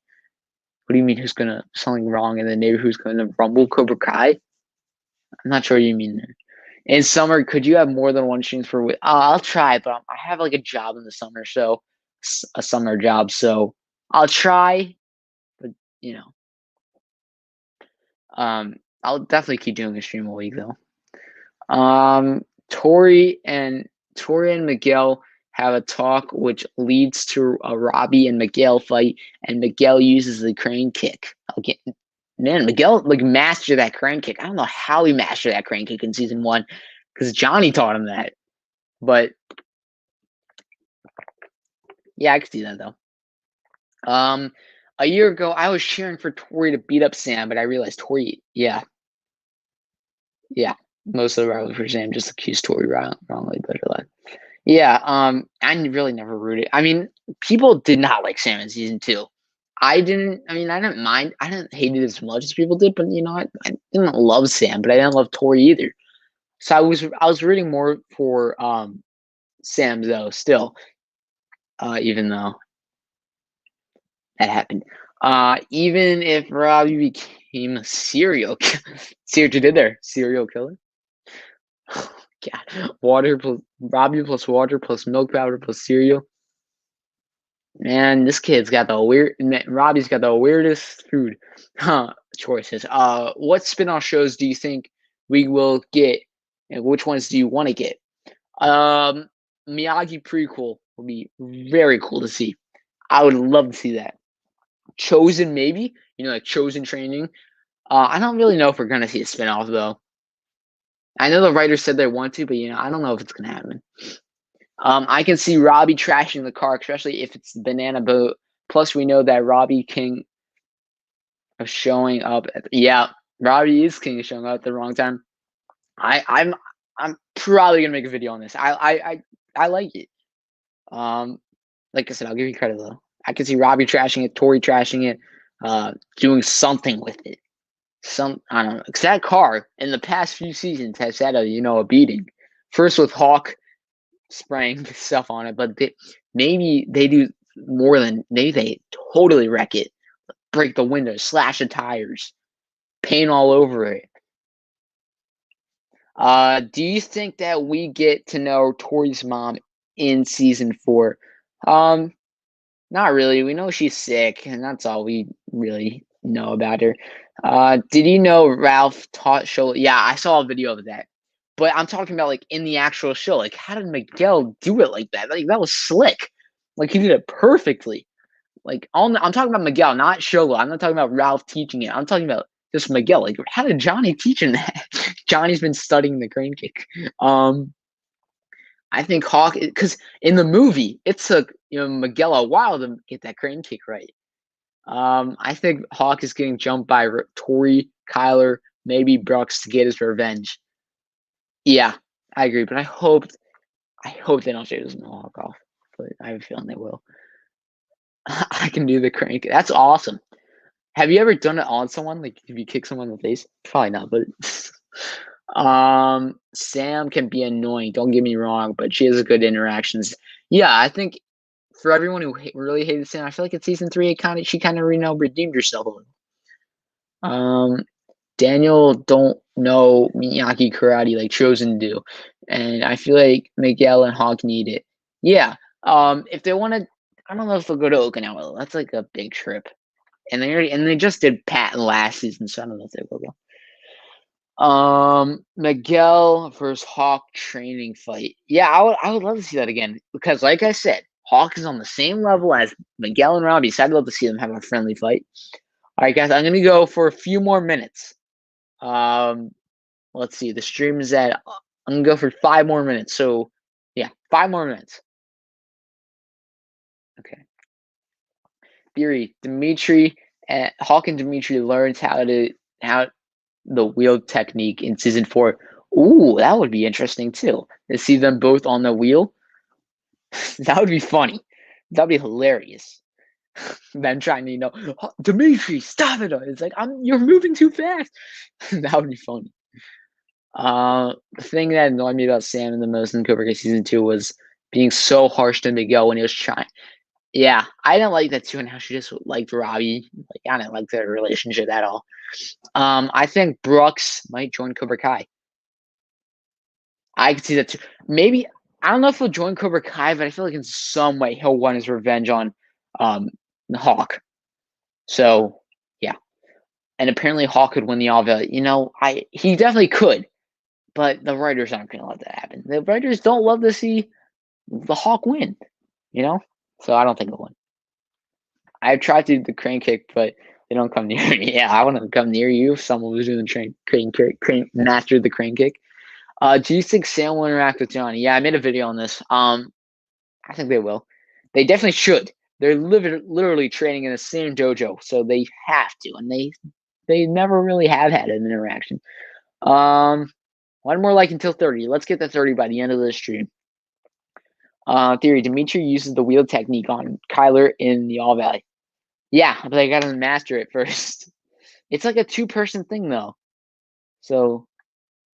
What do you mean? Who's gonna something wrong in the neighborhood? Who's going to rumble Cobra Kai? I'm not sure what you mean there. In summer, could you have more than one streams per week? I'll try, but I have like a job in the summer, so a summer job. So I'll try, but you know, I'll definitely keep doing a stream a week though. Tori and Miguel have a talk which leads to a Robbie and Miguel fight, and Miguel uses the crane kick. Okay, man, Miguel like mastered that crane kick. I don't know how he mastered that crane kick in season 1, because Johnny taught him that. But yeah, I could see that though. A year ago, I was cheering for Tori to beat up Sam, but I realized Tori, yeah, most of the rivalry for Sam just accused Tori wrongly, but yeah, I really never rooted. I mean, people did not like Sam in season 2. I didn't. I mean, I didn't mind. I didn't hate it as much as people did, but I didn't love Sam, but I didn't love Tori either. So I was rooting more for Sam though. Still, even though that happened. Even if Robbie became a serial killer. See what you did there? Serial killer? God. Water plus Robbie plus water plus milk powder plus cereal. Man, this kid's got the weird. Robbie's got the weirdest food choices. What spin-off shows do you think we will get, and which ones do you want to get? Miyagi prequel would be very cool to see. I would love to see that. Chosen, maybe, like Chosen training. I don't really know if we're gonna see a spinoff though. I know the writers said they want to, but I don't know if it's gonna happen. I can see Robbie trashing the car, especially if it's the banana boat. Plus, we know that Robbie King of showing up. Yeah, Robbie is king of showing up at the wrong time. I'm probably gonna make a video on this. I like it. Like I said, I'll give you credit though. I can see Robbie trashing it, Tori trashing it, doing something with it. I don't know. Because that car in the past few seasons has had a beating. First with Hawk spraying stuff on it, but maybe they do more than they totally wreck it, break the windows, slash the tires, paint all over it. Do you think that we get to know Tori's mom in season 4? Not really. We know she's sick, and that's all we really know about her. Did you know Ralph taught show? Yeah, I saw a video of that. But I'm talking about like in the actual show. Like, how did Miguel do it like that? Like that was slick. Like he did it perfectly. Like I'm talking about Miguel, not Shogo. I'm not talking about Ralph teaching it. I'm talking about just Miguel. Like, how did Johnny teach him that? Johnny's been studying the crane kick. I think Hawk, because in the movie it took Miguel a while to get that crane kick right. I think Hawk is getting jumped by Tori, Kyler, maybe Brooks to get his revenge. Yeah, I agree, but I hope they don't shave his mohawk off. But I have a feeling they will. I can do the crank. That's awesome. Have you ever done it on someone? Like, if you kick someone in the face? Probably not, but Sam can be annoying. Don't get me wrong, but she has good interactions. Yeah, I think for everyone who really hated Sam, I feel like in season 3, she kind of redeemed herself a little. Daniel don't know Miyagi karate like Chosen do, and I feel like Miguel and Hawk need it. Yeah. If they want to, I don't know if they'll go to Okinawa. That's like a big trip, and they just did Patton last season, so I don't know if they will go. Miguel versus Hawk training fight. Yeah, I would love to see that again because, like I said, Hawk is on the same level as Miguel and Robbie, so I'd love to see them have a friendly fight. All right, guys, I'm gonna go for a few more minutes. Let's see. The stream is at. I'm gonna go for 5 more minutes. So, yeah, 5 more minutes. Okay. Theory: Hawk and Dimitri learns how the wheel technique in season 4. Ooh, that would be interesting too. To see them both on the wheel. That would be funny. That'd be hilarious. Them trying to, Dimitri, stop it! It's like you're moving too fast. That would be funny. The thing that annoyed me about Sam the most in Cobra Kai season 2 was being so harsh to Miguel when he was trying. Yeah, I didn't like that too, and how she just liked Robbie. Like, I didn't like their relationship at all. I think Brooks might join Cobra Kai. I could see that too. Maybe I don't know if he'll join Cobra Kai, but I feel like in some way he'll want his revenge on Hawk. So yeah, and apparently Hawk could win the All Valley. He definitely could. But the writers aren't going to let that happen. The writers don't love to see the Hawk win, So I don't think he'll win. I've tried to do the crane kick, but they don't come near me. Yeah, I want to come near you if someone was doing the crane mastered the crane kick. Do you think Sam will interact with Johnny? Yeah, I made a video on this. I think they will. They definitely should. They're literally training in the same dojo, so they have to, and they never really have had an interaction. One more like until 30. Let's get to 30 by the end of this stream. Theory: Dimitri uses the wheel technique on Kyler in the All Valley. Yeah, but I gotta master it first. It's like a 2-person thing though. So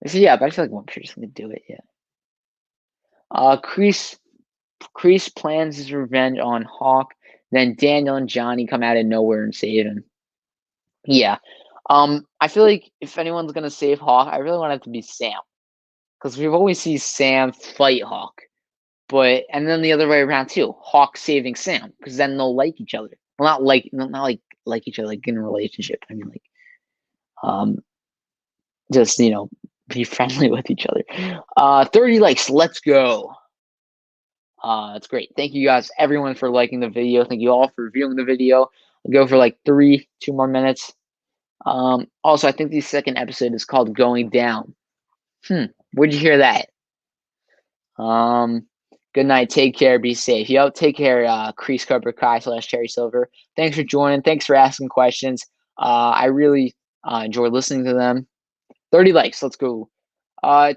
yeah, but I feel like one person's gonna do it, yeah. Kreese plans his revenge on Hawk, then Daniel and Johnny come out of nowhere and save him. Yeah. I feel like if anyone's gonna save Hawk, I really want it to be Sam. Because we've always seen Sam fight Hawk. And then the other way around too, Hawk saving Sam, because then they'll like each other. Well, not like each other, like in a relationship. I mean, like, just be friendly with each other. 30 likes, let's go. That's great. Thank you guys, everyone, for liking the video. Thank you all for viewing the video. I'll go for like 2 more minutes. Also, I think the second episode is called Going Down. Where'd you hear that? Good night. Take care. Be safe. Yo, take care, Crease Cobra Kai / Cherry Silver. Thanks for joining. Thanks for asking questions. I really enjoy listening to them. 30 likes. Let's go.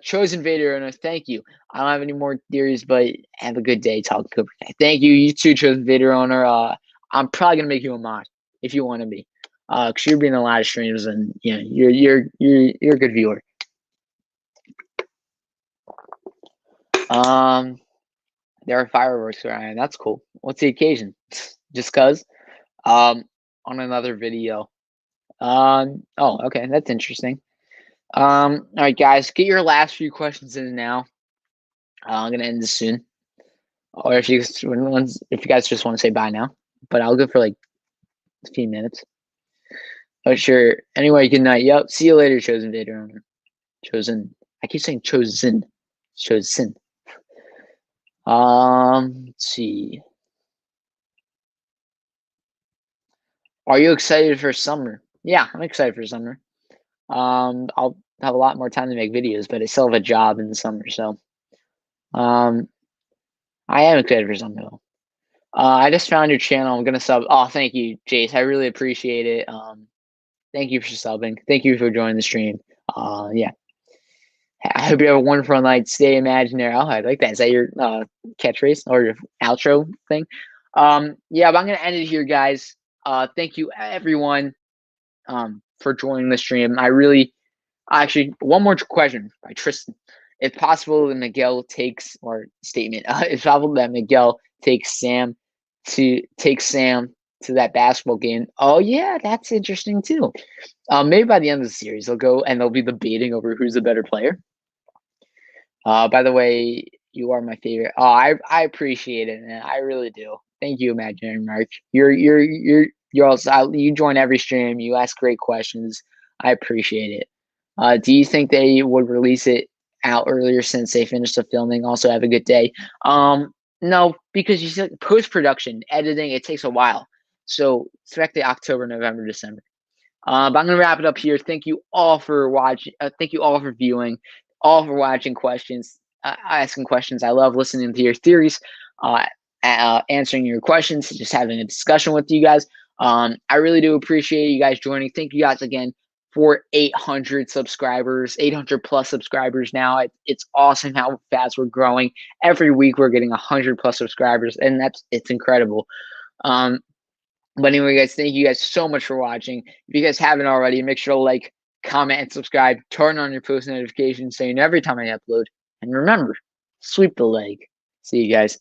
Chosen Vader owner, thank you. I don't have any more theories, but have a good day. Talk Cobra Kai. Thank you. You too, Chosen Vader owner. I'm probably gonna make you a mod if you want to be. Cause you're being a lot of streams and you know you're a good viewer. There are fireworks where I am. That's cool. What's the occasion? Just cause. On another video. Oh, okay, that's interesting. All right, guys, get your last few questions in now. I'm gonna end this soon. Or if you guys just want to say bye now, but I'll go for like a few minutes. Oh sure. Anyway, good night. Yep. See you later, Chosen Vader owner. Chosen. I keep saying chosen. Chosen. Let's see. Are you excited for summer? Yeah, I'm excited for summer. I'll have a lot more time to make videos, but I still have a job in the summer, so I am excited for summer though. I just found your channel. I'm gonna sub. Oh, thank you, Jace. I really appreciate it. Thank you for subbing. Thank you for joining the stream. Yeah. I hope you have a wonderful night. Stay imaginary. Oh, I like that. Is that your catchphrase or your outro thing? Yeah, but I'm gonna end it here, guys. Thank you everyone for joining the stream. I really actually one more question by Tristan. If possible that Miguel takes or statement, if possible that Miguel takes Sam to that basketball game. Oh yeah, that's interesting too. Maybe by the end of the series they'll go and they'll be debating over who's the better player. By the way, you are my favorite. Oh, I appreciate it, man. I really do. Thank you, Imaginary Mark. You're also you join every stream. You ask great questions. I appreciate it. Do you think they would release it out earlier since they finished the filming? Also, have a good day. No, because you said post production editing it takes a while. So expect the October, November, December. But I'm gonna wrap it up here. Thank you all for watching. Thank you all for viewing, all for watching questions, asking questions. I love listening to your theories, answering your questions, just having a discussion with you guys. I really do appreciate you guys joining. Thank you guys again for 800 subscribers, 800 plus subscribers now. It's awesome how fast we're growing. Every week we're getting 100 plus subscribers, and it's incredible. But anyway, guys, thank you guys so much for watching. If you guys haven't already, make sure to like, comment, and subscribe. Turn on your post notifications so you know every time I upload. And remember, sweep the leg. See you guys.